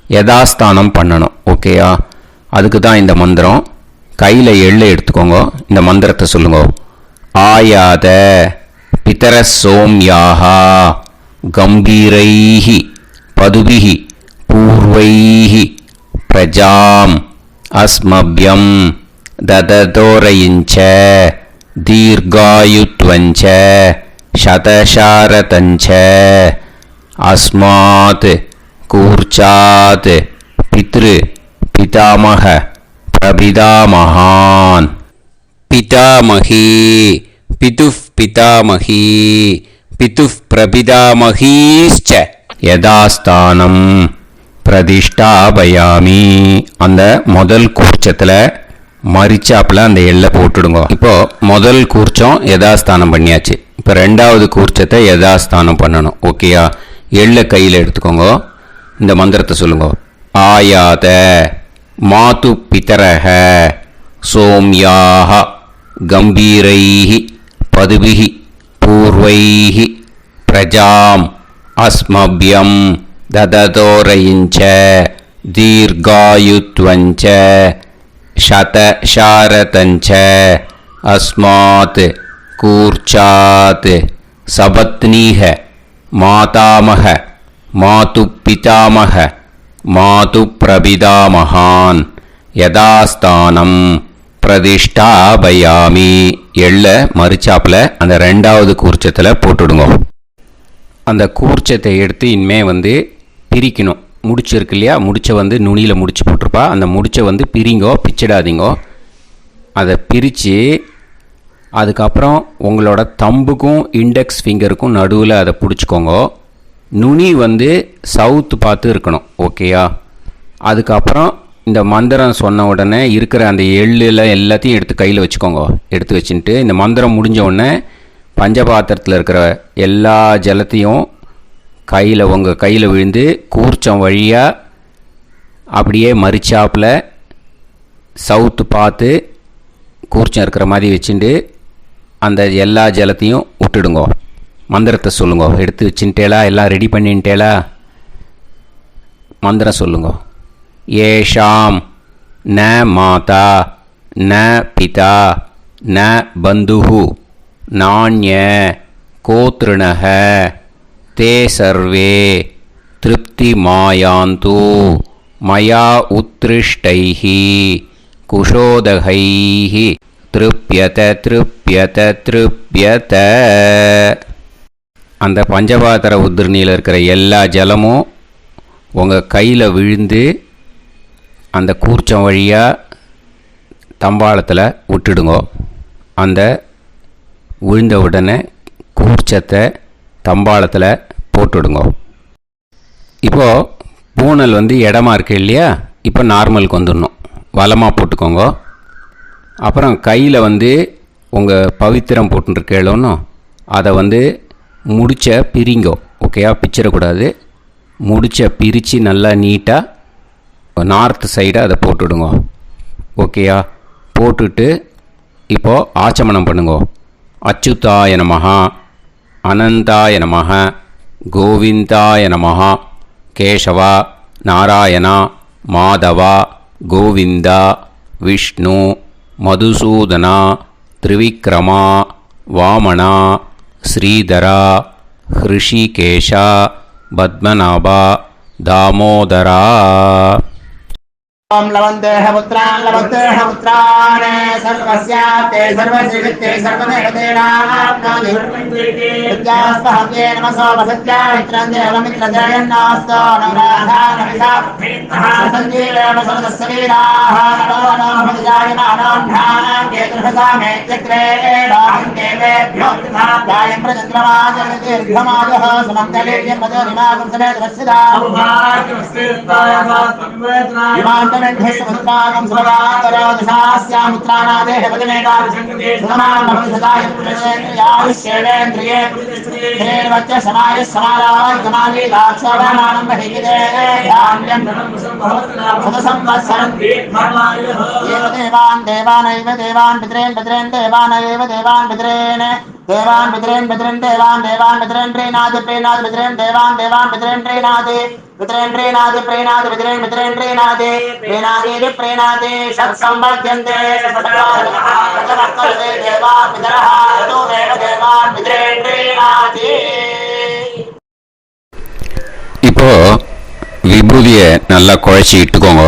யதாஸ்தானம் பண்ணணும். ஓகேயா? அதுக்கு தான் இந்த மந்திரம். கையில் எள்ளை எடுத்துக்கோங்க. இந்த மந்திரத்தை சொல்லுங்க. ஆயாத பிதர சோம்யாஹா கம்பீரைஹி பதுபிஹி பூர்வைஹி பிரஜாம் அஸ்மப்யம் தததோரயிஞ்ச தீர்காயுத்வஞ்ச சதசாரதஞ்ச அஸ்மாத் கூர்ச்சாத் பித்ரு பிதாமக பிரபிதாமகான் பிதாமகி பிதுஃப் பிதாமகி பிதுஃப் பிரபிதாமகீஷ்ச யதாஸ்தானம் பிரதிஷ்டாபயாமி. அந்த முதல் கூர்ச்சத்தில் மரிச்சாப்பில் அந்த எல்லை போட்டுடுங்க. இப்போது முதல் கூர்ச்சம் யதாஸ்தானம் பண்ணியாச்சு. இப்போ ரெண்டாவது கூர்ச்சத்தை யதாஸ்தானம் பண்ணணும். ஓகேயா? எள்ளை கையில் எடுத்துக்கோங்க. இந்த மந்திரத்தை சொல்லுங்க. ஆயாத மாது பிதரஹ சோம்யாஹ கம்பீரைஹி பதுபிஹி பூர்வைஹி பிரஜாம் அஸ்மப்யம் தததோரயிஞ்ச தீர்காயுத்வஞ்ச சதசாரதஞ்ச அஸ்மாத் கூர்ச்சாத் சபத்னீஹ மாதாமஹ மாது பிதாமஹ மாது பிரபிதாமகான் யதாஸ்தானம் பிரதிஷ்டாபயாமி. எள்ள மரிச்சாப்பில் அந்த ரெண்டாவது கூர்ச்சத்தில் போட்டுடுங்க. அந்த கூர்ச்சத்தை எடுத்து இனிமே பிரிக்கணும். முடிச்சு இருக்கு இல்லையா? முடிச்சை நுனியில் முடிச்சு போட்டிருப்பா. அந்த முடிச்சை பிரிங்கோ, பிச்சிடாதீங்கோ. அதை பிரித்து அதுக்கப்புறம் உங்களோட தம்புக்கும் இண்டெக்ஸ் ஃபிங்கருக்கும் நடுவில் அதை பிடிச்சிக்கோங்க. நுனி சவுத்து பார்த்து இருக்கணும். ஓகேயா? அதுக்கப்புறம் இந்த மந்திரம் சொன்ன உடனே இருக்கிற அந்த எள்ளில் எல்லாத்தையும் எடுத்து கையில் வச்சுக்கோங்க. எடுத்து வச்சுட்டு இந்த மந்திரம் முடிஞ்ச உடனே பஞ்சபாத்திரத்தில் இருக்கிற எல்லா ஜலத்தையும் உங்கள் கையில் விழுந்து கூர்ச்சம் வழியாக அப்படியே மரிச்சாப்பில் சவுத்து பார்த்து கூர்ச்சம் இருக்கிற மாதிரி வச்சுட்டு அந்த எல்லா ஜலத்தையும் விட்டுடுங்க. மந்திரத்தை சொல்லுங்க. எடுத்து வச்சுட்டேலா? எல்லாம் ரெடி பண்ணிட்டேலா? மந்திரம் சொல்லுங்க. ஏஷாம் ந மாதா ந பிதா ந பந்துஹு நாண்ய கோத்ருணஹ தே சர்வே திருப்திமாயாந்து மயா உத்ருஷ்டைஹி குஷோதகைஹி திருப்யத திருப்யத திருப்யத. அந்த பஞ்சபாத்திர உதிரணியில் இருக்கிற எல்லா ஜலமும் உங்கள் கையில் விழுந்து அந்த கூர்ச்சம் வழியாக தம்பாளத்தில் விட்டுடுங்க. அந்த விழுந்த உடனே கூர்ச்சத்தை தம்பாளத்தில் போட்டுடுங்க. இப்போது பூனல் இடமா இருக்கு இல்லையா, இப்போ நார்மலுக்கு வந்துடணும். வலமாக போட்டுக்கோங்க. அப்புறம் கையில் உங்கள் பவித்திரம் போட்டுருக்கேளோன்னு அதை முடிச்ச பிரிங்கோ. ஓகேயா, பிச்சிடக்கூடாது. முடிச்ச பிரித்து நல்லா நீட்டாக நார்த் சைடை அதை போட்டுடுங்க. ஓகேயா, போட்டுட்டு இப்போது ஆச்சமனம் பண்ணுங்க. அச்சுதாய நமஹ, அனந்தாய நமஹ, கோவிந்தாய நமஹ, கேசவா, நாராயணா, மாதவா, கோவிந்தா, விஷ்ணு, மதுசூதனா, திரிவிக்ரமா, வாமனா, ஸ்ரீதரா, ஹிருஷிகேஷா, பத்மநாபா, தாமோதரா. ओम लवन्तेह पुत्रान् लवन्तेह पुत्रान् सर्वस्याप्ते सर्वश्रीवित्ते सर्वदेवतेनाप्नोतिर्विद्यते विद्यास्पहव्ये नमसो वसत्यामित्रं देवमित्रजयन्नास्तो नवराधानविषाप्तः सञ्जीवेम सर्वस्वीराः नमो नमोऽजायमानां केतुर्हसामेत्यग्रे बाहं देवेभ्यो तथाप्यायं प्रचन्द्रमाजर्दीर्घमाजः सुमङ्गलेर्यन्मदोनिमागं समेतरस्यदा ेन्द्रस्वधागं स्वरादरादिशास्यामुत्रानादेहपदमेकाभिषङ्गेन्द्रिये समाय समारागमालीलाक्षोभामानं देवान् देवानैव देवान् पितॄन् पितॄन् देवानैव देवान् पितॄन् देवान् पितॄन् पितॄन् देवान् देवान् पितॄन् प्रीणाति प्रीणाति पितॄन् देवान् देवान् पितॄन् प्रीणाति पितॄन् प्रीणाति प्रीणाति पितॄन् पितॄन् प्रीणाति प्रीणाति प्रीणाति षट्संवर्ध्यन्ते देवान् पितरः तो देव देवान् पितॄन् प्रीणाति. இப்போ விபூதியை நல்லா குழச்சி இட்டுக்கோங்க.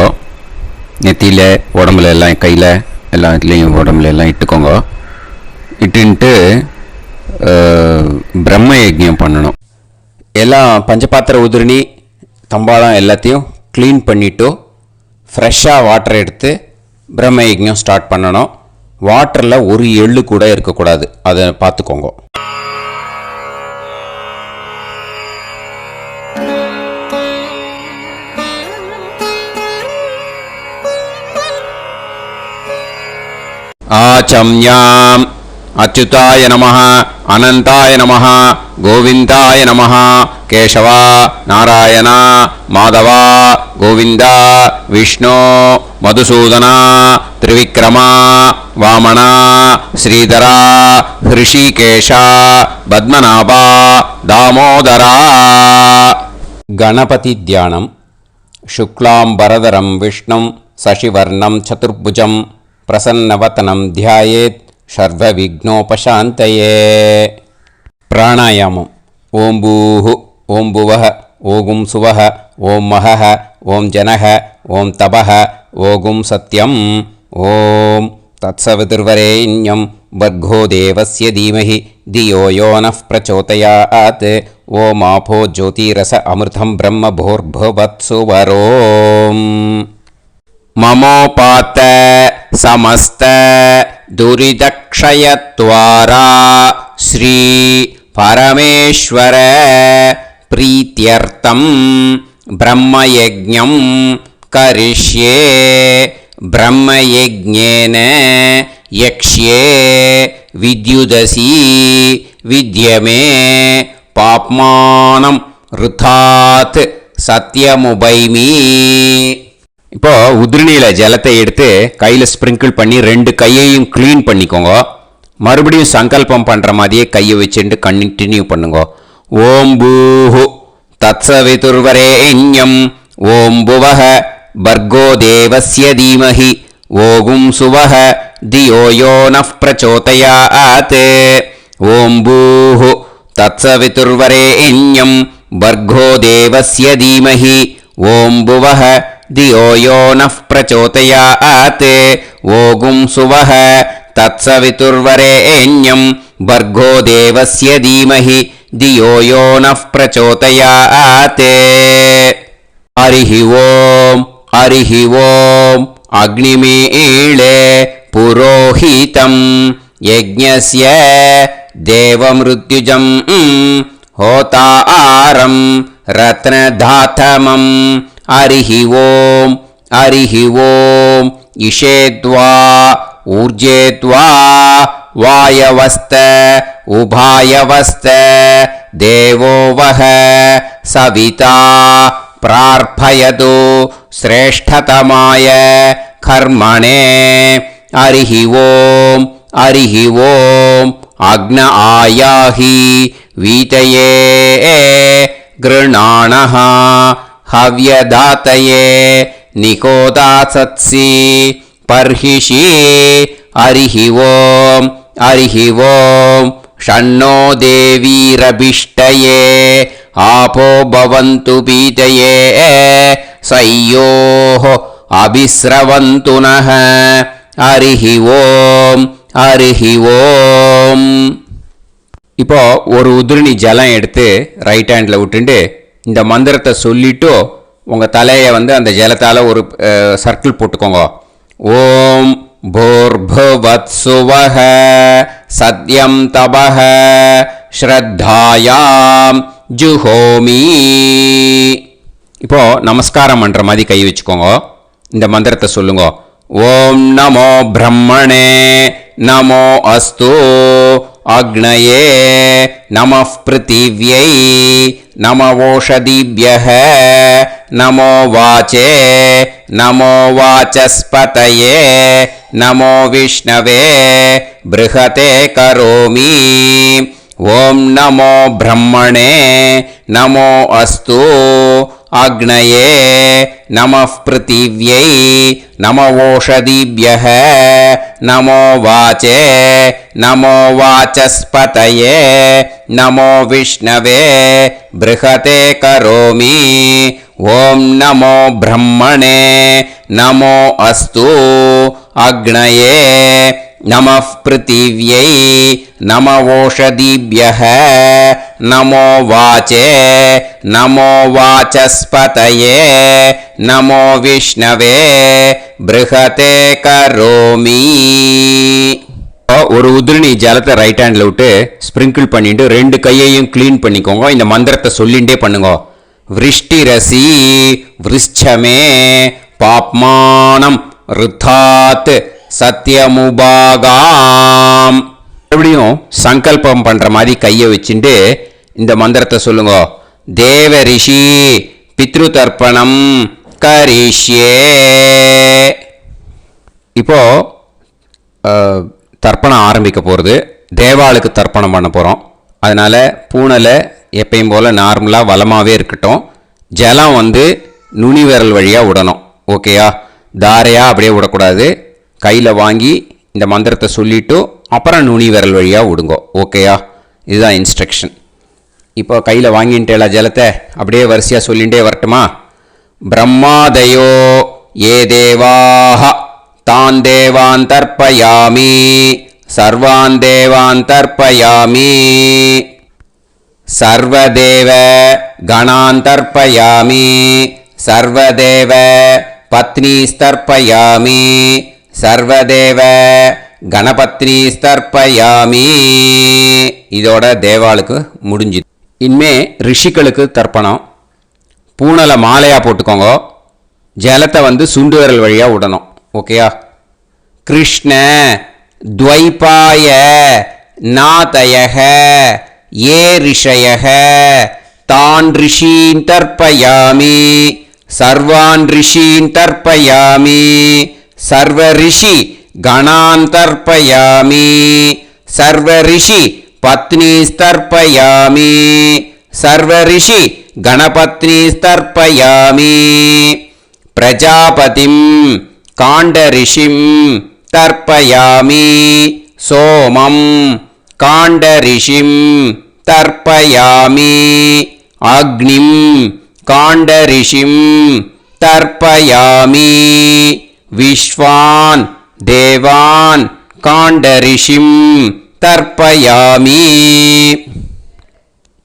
நெத்தியில், உடம்புல எல்லாம், கையில் எல்லாம் இதுலேயும் உடம்புல எல்லாம் இட்டுக்கோங்க. இட்டுன்ட்டு பிரம்ம யஜ்ஞம் பண்ணணும். எல்லாம் பஞ்சபாத்திர உதிரணி தம்பாளம் எல்லாத்தையும் க்ளீன் பண்ணிவிட்டு ஃப்ரெஷ்ஷாக வாட்டர் எடுத்து பிரம்ம யஜ்ஞம் ஸ்டார்ட் பண்ணணும். வாட்டரில் ஒரு எள்ளு கூட இருக்கக்கூடாது, அதை பார்த்துக்கோங்க. ஆச்சம்யாம் அச்சுதாய நமஹ, அனந்தாய நமஹ, கோவிந்தாய நமஹ, கேசவா, நாராயணா, மாதவா, கோவிந்தா, விஷ்ணு, மதுசூதனா, திரிவிக்ரமா, வாமனா, ஸ்ரீதரா, ஹிருஷிகேஷா, பத்மநாபா, தாமோதரா. கணபதி தியானம். சுக்லாம்பரதரம் விஷ்ணும் சசிவர்ணம் சதுர்புஜம் பிரசன்னவதனம் தியாயேத் சர்வவிக்னோபசாந்தயே. பிராணாயாமம். ஓம் பூஹு, ஓம் புவஹ, ஓகும் சுவஹ, ஓம் மஹஹ, ஓம் ஜனஹ, ஓம் தபஹ, ஓகும் சத்யம். ஓம் தத்சவிதுர்வரேண்யம் வர்கோ தேவஸ்ய தீமஹி தியோ யோ நः பிரச்சோதயாத். ஓம் ஆபோ ஜோதிரஸ அமிர்தம் பிரம்ம போர்புவத்சு வரோம். மமோபாத்த சமஸ்த துரிதக்ஷயத்வாரா ஸ்ரீ பரமேஸ்வர பிரீத்யர்த்தம் பிரம்மயஜ்ஞம் கரிஷ்யே. பிரம்மயஜ்ஞேன யக்ஷ்யே வித்யுதசி வித்யமே பாப்மானம் ருதாத் சத்யமுபைமி. இப்போ உதிரணியில் ஜலத்தை எடுத்து கையில் ஸ்ப்ரிங்கிள் பண்ணி 2 கையையும் க்ளீன் பண்ணிக்கோங்க. மறுபடியும் சங்கல்பம் பண்ணுற மாதிரியே கையை வச்சுட்டு கண்டினியூ பண்ணுங்க. ஓம் பூஹு தத்சவிதுர்வரேண்யம் ஓம் புவஹ பர்கோ தேவஸ்ய தீமஹி ஓகும் சுவஹ धियो यो नः प्रचोदयात् ॐ भूः तत्सवितुर्वरेण्यं भर्गो देवस्य धीमहि ॐ भुवः धियो यो नः प्रचोदयात् ओगुं सुवः तत्सवितुर्वरेण्यं भर्गो देवस्य धीमहि धियो यो नः प्रचोदयात् हरिः ॐ अग्निमीळे पुरोहितं यज्ञस्य देवमृत्युजं होतारं रत्नधातमं हरिः ॐ इषेद्वा ऊर्जेद्वा वायवस्त उभायवस्त देवो वः सविता प्रार्थयतु श्रेष्ठतमाय कर्मणे हरिः ॐ अग्न आयाहि वीतये गृणाणः हव्यदातये निकोदासत्सि पर्हिषि हरिः ॐ षण्णो देवीरभिष्टये आपो भवन्तु पीतये सयोः अभिस्रवन्तु नः हरिः ॐ இப்போ ஒரு உதிரணி ஜலம் எடுத்து ரைட் ஹேண்டில் விட்டுண்டு இந்த மந்திரத்தை சொல்லிட்டு உங்கள் தலையை வந்து அந்த ஜலத்தால் ஒரு சர்க்கிள் போட்டுக்கோங்க. ஓம் भूर्भुवत्सुवः सद्यं तपः ஸ்ரத்தாயாம் ஜுஹோமி. இப்போ நமஸ்காரம் பண்ணுற மாதிரி கை வச்சுக்கோங்க. இந்த மந்திரத்தை சொல்லுங்க. ஓம் நமோ பிரம்மணே நமோ அஸ்து அக்னயே நமः பிருத்திவ்யை நமவோஷதிभ्यः நமோ வாச்சே நமோ வாசஸ்பதயே நமோ விஷ்ணவே ப்ருஹதே கரோமி. ஓம் நமோ பிரம்மணே நமோ அஸ்து அக்னயே நமः பிருத்திவ்யை நமவோஷதிभ्यः நமோ வாச்சே நமோ வாசஸ்பதயே நமோ விஷ்ணவே ப்ருஹதே கரோமி. ஓம் நமோ பிரம்மணே நமோ அஸ்து அக்னயே நமः பிருத்திவ்யை நமவோஷதிभ्यः நமோ வாச்சே நமோ வாசஸ்பதயே நமோ விஷ்ணவே ப்ருஹதே கரோமி. ஒரு உதிரணி ஜலத்தை ரைட் ஹேண்டில் விட்டு ஸ்ப்ரிங்கிள் பண்ணிட்டு ரெண்டு கையையும் க்ளீன் பண்ணிக்கோங்க. இந்த மந்திரத்தை சொல்லிகிட்டே பண்ணுங்க. விருஷ்டிரசி விருஷ்சமே பாப்மானம் ருத்தாத் சத்யமுபாகாம். எப்படியும் சங்கல்பம் பண்ற மாதிரி கையை வச்சுட்டு இந்த மந்திரத்தை சொல்லுங்க. தேவ ரிஷி பித்ரு தர்ப்பணம் கரிஷ்யே. இப்போ தர்ப்பணம் ஆரம்பிக்க போகிறது. தேவாளுக்கு தர்ப்பணம் பண்ண போகிறோம். அதனால் பூனலை எப்பயும் போல் நார்மலாக வளமாகவே இருக்கட்டும். ஜலம் வந்து நுனி விரல் வழியாக விடணும். ஓகேயா? தாரையாக அப்படியே விடக்கூடாது. கையில் வாங்கி இந்த மந்திரத்தை சொல்லிவிட்டு அப்புறம் நுனி விரல் வழியாக விடுங்கோ. ஓகேயா? இதுதான் இன்ஸ்ட்ரக்ஷன். இப்போ கையில் வாங்கிட்டேல ஜலத்தை அப்படியே வரிசையாக சொல்லிகிட்டே வரட்டுமா? பிரம்மாதயோ ஏ தேவாஹ தான் தேவான் தர்ப்பயாமி சர்வான் தேவான் தர்ப்பயாமி சர்வதேவ கணான் தர்ப்பயாமி சர்வதேவ பத்னீஸ்தர்ப்பயாமி சர்வதேவ கணபத்னீஸ்தர்ப்பயாமி. இதோட தேவாளுக்கு முடிஞ்சுது. இனிமே ரிஷிகளுக்கு தர்ப்பணம். பூனலை மாலையாக போட்டுக்கோங்க. ஜலத்தை வந்து சுண்டு விரல் வழியாக விடணும். ஓகேயா? கிருஷ்ண துவைபாய நாதயக ஏ ரிஷயக தான் ரிஷீன் தர்ப்பயாமி சர்வான் ரிஷீன் தர்ப்பயாமி சர்வ ரிஷி கணான் தர்ப்பயாமி சர்வ ரிஷி பத்னீஸ்தர்ப்பயாமி சர்வ ரிஷி கணபத்னீஸ்தர்ப்பயாமி பிரஜாபதிம் காண்ட ரிஷிம் தர்ப்பயாமி சோமம் காண்டரிஷிம் தர்ப்பயாமி அக்னிம் காண்டரிஷிம் தர்ப்பயாமி விஸ்வான் தேவான் காண்டரிஷிம் தர்ப்பயாமி.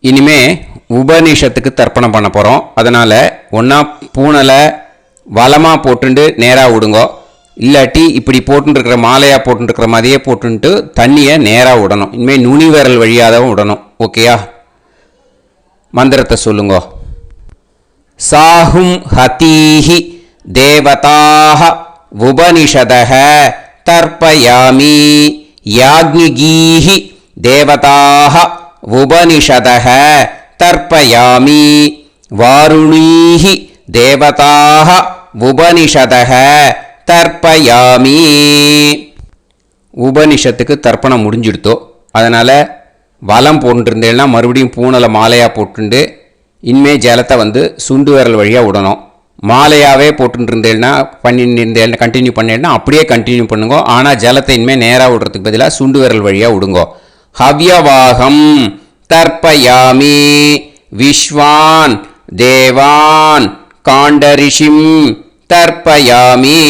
இனிமே உபனிஷத்துக்கு தர்ப்பணம் பண்ண போகிறோம். அதனால் ஒன்றா பூனலை வலமாக போட்டுண்டு நேராக விடுங்கோ, இல்லாட்டி இப்படி போட்டுருக்கிற மாலையாக போட்டுருக்கிற மாதிரியே போட்டுன்ட்டு தண்ணியை நேராக விடணும். இனிமேல் நுனி விரல் வழியாக தான் விடணும். ஓகேயா? மந்திரத்தை சொல்லுங்கோ. சாஹும் ஹதீஹி தேவதாக உபனிஷதஹ தர்ப்பயாமி யாக்ஞிகீஹி தேவதாக உபனிஷதஹ தர்ப்பயாமி வாருணீஹி தேவதாக உபனிஷதஹ தர்ப்பயாமி. உபனிஷத்துக்கு தர்ப்பணம் முடிஞ்சிடுத்தோ, அதனால் வலம் போட்டுருந்தேன்னா மறுபடியும் பூனலை மாலையாக போட்டுண்டு இனிமே ஜலத்தை சுண்டு விரல் வழியாக விடணும். மாலையாகவே போட்டுருந்தேன்னா பண்ணிருந்தேன் கண்டினியூ பண்ணேன்னா அப்படியே கண்டினியூ பண்ணுங்க. ஆனால் ஜலத்தை இனிமேல் நேராக விடுறதுக்கு பதிலாக சுண்டு விரல் வழியாக விடுங்கோ. ஹவ்யவாகம் தர்ப்பயாமி விஸ்வான் தேவான் காண்டரிஷிம் தர்ப்பயாமி.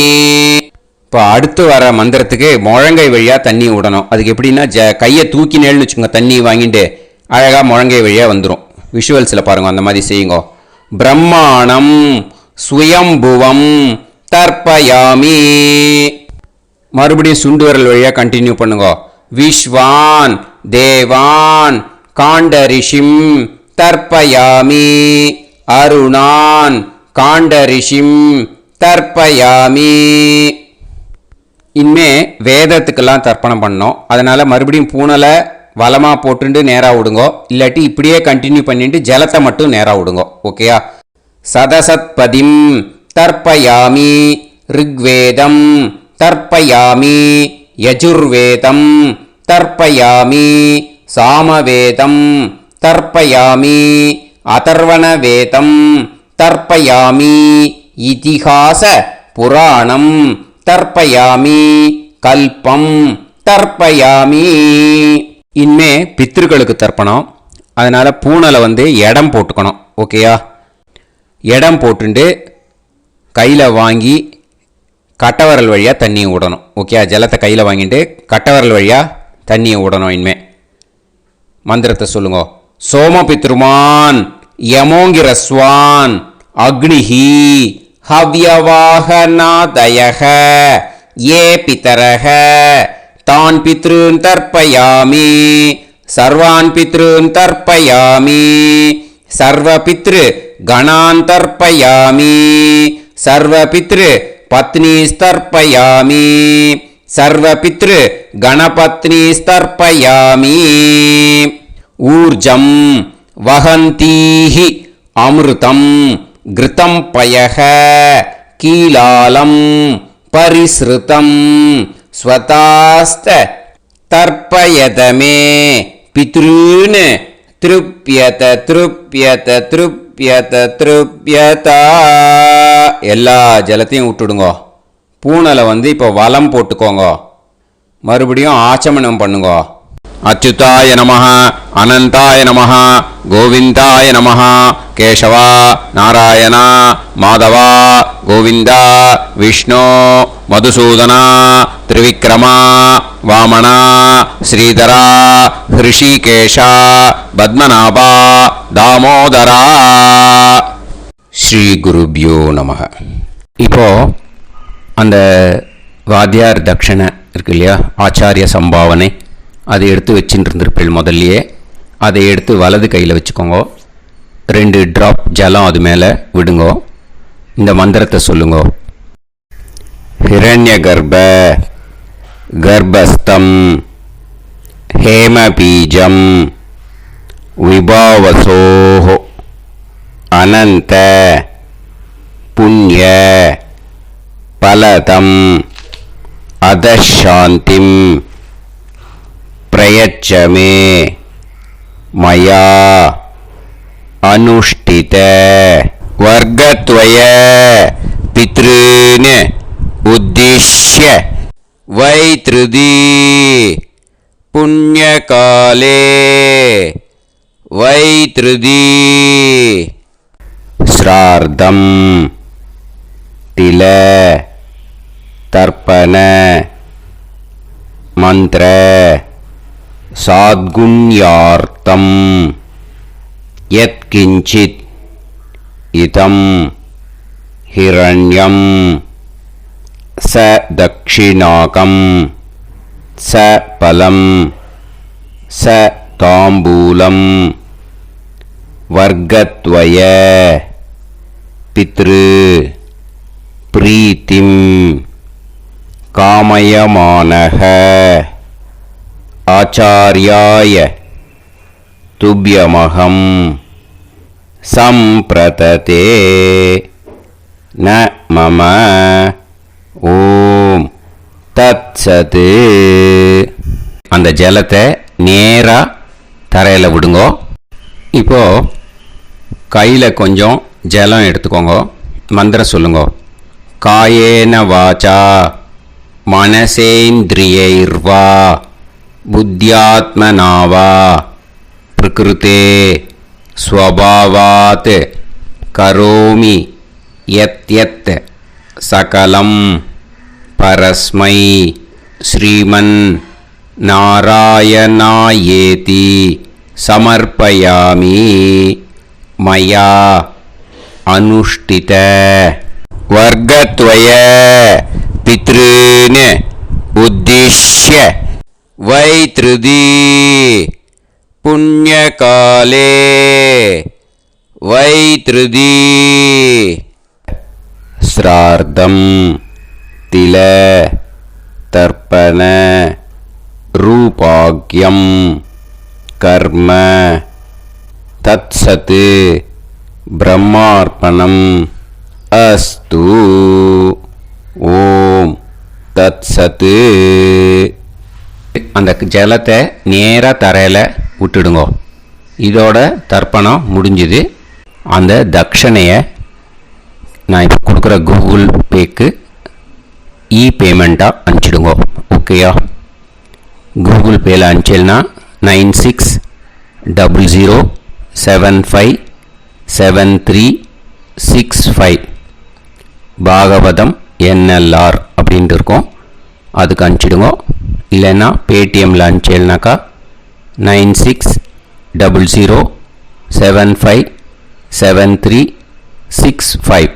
இப்போ அடுத்து வர மந்திரத்துக்கு முழங்கை வழியாக தண்ணி விடணும். அதுக்கு எப்படின்னா கையை தூக்கினேன்னு வச்சுக்கோங்க, தண்ணி வாங்கிட்டு அழகாக முழங்கை வழியாக வந்துடும். விஷுவல்ஸில் பாருங்கள், அந்த மாதிரி செய்யுங்க. பிரம்மாணம் சுயம்புவம் தர்ப்பயாமி. மறுபடியும் சுண்டு விரல் வழியாக கண்டினியூ பண்ணுங்க. விஸ்வான் தேவான் காண்டரிஷிம் தர்ப்பயாமி அருணான் காண்டரிஷிம் தர்ப்பயாமி. இனிமே வேதத்துக்கெல்லாம் தர்ப்பணம் பண்ணோம். அதனால் மறுபடியும் பூனலை வலமாக போட்டுண்டு நேராக விடுங்கோ, இல்லாட்டி இப்படியே கண்டினியூ பண்ணிட்டு ஜலத்தை மட்டும் நேராக விடுங்கோ. ஓகேயா? சதசத்பதிம் தர்ப்பயாமி ரிக்வேதம் தர்ப்பயாமி யஜுர்வேதம் தர்ப்பயாமி சாமவேதம் தர்ப்பயாமி அதர்வணவேதம் தர்ப்பயாமி இதிஹாச புராணம் தர்ப்பயாமி கல்பம் தர்ப்பயாமி. இனிமே பித்ருக்களுக்கு தர்ப்பணம். அதனால் பூனலை இடம் போட்டுக்கணும். ஓகேயா? இடம் போட்டுண்டு கையில் வாங்கி கட்டவரல் வழியாக தண்ணியை விடணும். ஓகே? ஜலத்தை கையில் வாங்கிட்டு கட்டவரல் வழியாக தண்ணியை விடணும். இனிமே மந்திரத்தை சொல்லுங்க. சோமபித்ருமான் யமோங்கிரஸ்வான் அக்னிஹி ஹவ்யவாகநாதயஹ ஏ பிதரஹ தான் பித்ருன் தர்ப்பயாமி சர்வான் பித்ருன் தர்ப்பயாமி சர்வபித்ரு கணான் தர்ப்பயாமி சர்வபித்ரு பத்னிஸ்தர்ப்பயாமி சர்வபித்ரு கணபத்னிஸ்தர்ப்பயாமி. ஊர்ஜம் வஹந்தீஹி அமிர்தம் கிருதம் பயஹ கீலாலம் பரிஸ்ருதம் ஸ்வதாஸ்த தர்ப்பயதமே பித்ருன் திருப்யத திருப்யத திருப்யத திருப்யதா. எல்லா ஜலத்தையும் விட்டுடுங்கோ. பூனலை இப்போ வலம் போட்டுக்கோங்க. மறுபடியும் ஆச்சமனம் பண்ணுங்க. அச்சுதாய நமஹ அனந்தாய நமஹ கோவிந்தாய நமஹ கேசவா நாராயணா மாதவா கோவிந்தா விஷ்ணு மதுசூதனா திரிவிக்ரமா வாமனா ஸ்ரீதரா ஹிருஷிகேஷா பத்மநாபா தாமோதரா. ஸ்ரீ குருப்யோ நமஹ. இப்போ அந்த வாத்தியார் தட்சணை இருக்கு இல்லையா, ஆச்சாரிய சம்பாவனை, அதை எடுத்து வச்சுட்டு இருந்திருப்பேன் முதல்லையே. அதை எடுத்து வலது கையில் வச்சுக்கோங்க. 2 ட்ராப் ஜலம் அது மேலே விடுங்கோ. இந்த மந்திரத்தை சொல்லுங்கோ. ஹிரண்ய கர்ப்ப கர்ப்பஸ்தம் ஹேமபீஜம் விபாவசோஹோ அனந்த புண்ணிய பலதம் அதசாந்திம் பிரயச்சமே மயா அனுஷ்டித வர்க்கத்வய பித்ருன் உத்திஷ்ய வைத்ருதி புண்ணியகாலே வைத்ருதி ஸ்ரார்த்தம் தில தர்ப்பண மந்திர சாத்குண்யார்த்தம் யத்கிஞ்சித் இதம் ஹிரண்யம் ச தக்ஷிணாகம் ச பலம் ச தாம்பூலம் வர்க்கத்வய பித்ரு பிரீத்திம் காமயமானஹ ஆச்சார்யாய துப்யமகம் சம்பிரததே ந மம ஓம் தத்சத். அந்த ஜலத்தை நேராக தரையில் விடுங்கோ. இப்போ கையில் கொஞ்சம் ஜலம் எடுத்துக்கோங்க. மந்திரம் சொல்லுங்க. காயேன வாச்சா மனசேந்திரியைர்வா புத்தியாத்மனாவா பிரகிருதே ஸ்வபாவாத் கரோமி யத் யத் சகலம் பரஸ்மை ஸ்ரீமன் நாராயணாயேதி சமர்ப்பயாமி மயா அனுஷ்டித வர்க்கத்வய பித்ருன் உத்திஷ்ய வைத்ருதி புண்ணியகாலே வைத்ருதி ஸ்ரார்த்தம் தில தர்ப்பண ரூபாக்யம் கர்ம தத்சத் பிரம்மார்ப்பணம் அஸ்து. ஓம் தத்சத். அந்த ஜலத்தை நேராக தரையில் விட்டுடுங்க. இதோட தர்ப்பணம் முடிஞ்சுது. அந்த தட்சணையை நான் இப்போ கொடுக்குற கூகுள் பேக்கு பேமெண்ட்டாக அனுப்பிச்சிடுங்க. ஓகேயா? கூகுள் பேயில் அனுப்பிச்சேன்னா 9600757365 பாகவதம் NLR அப்படின்ட்டு இருக்கோம். அதுக்கு அனுப்பிச்சிடுங்க. இல்லைன்னா பேடிஎம்மில் அனுப்பிச்சேன்னாக்கா 9600757365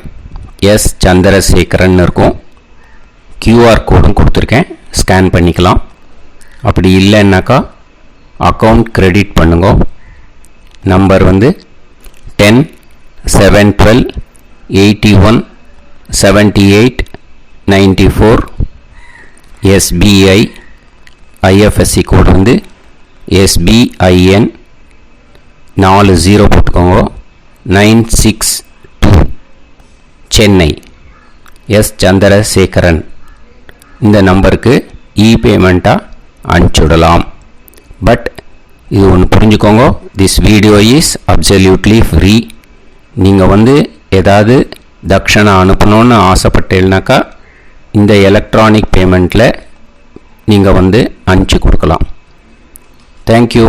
எஸ் சந்திரசேகரன் இருக்கும். கியூஆர் கோடும் கொடுத்துருக்கேன், ஸ்கேன் பண்ணிக்கலாம். அப்படி இல்லைன்னாக்கா அக்கௌண்ட் கிரெடிட் பண்ணுங்க. நம்பர் வந்து 10-7-12-81-78-94. எஸ்பிஐ ஐஎஃப்எஸ்சி கோடு வந்து SBIN 40 போட்டுக்கோங்க. 962 சென்னை. எஸ் சந்திரசேகரன். இந்த நம்பருக்கு பேமெண்ட்டாக அனுப்பிச்சுடலாம். பட் இது ஒன்று புரிஞ்சுக்கோங்க, this video is absolutely free. நீங்கள் வந்து ஏதாவது தட்சணை அனுப்பணுன்னு ஆசைப்பட்டேன்னாக்கா இந்த எலக்ட்ரானிக் பேமெண்ட்டில் நீங்கள் வந்து அனுப்பிச்சி கொடுக்கலாம். தேங்க்யூ.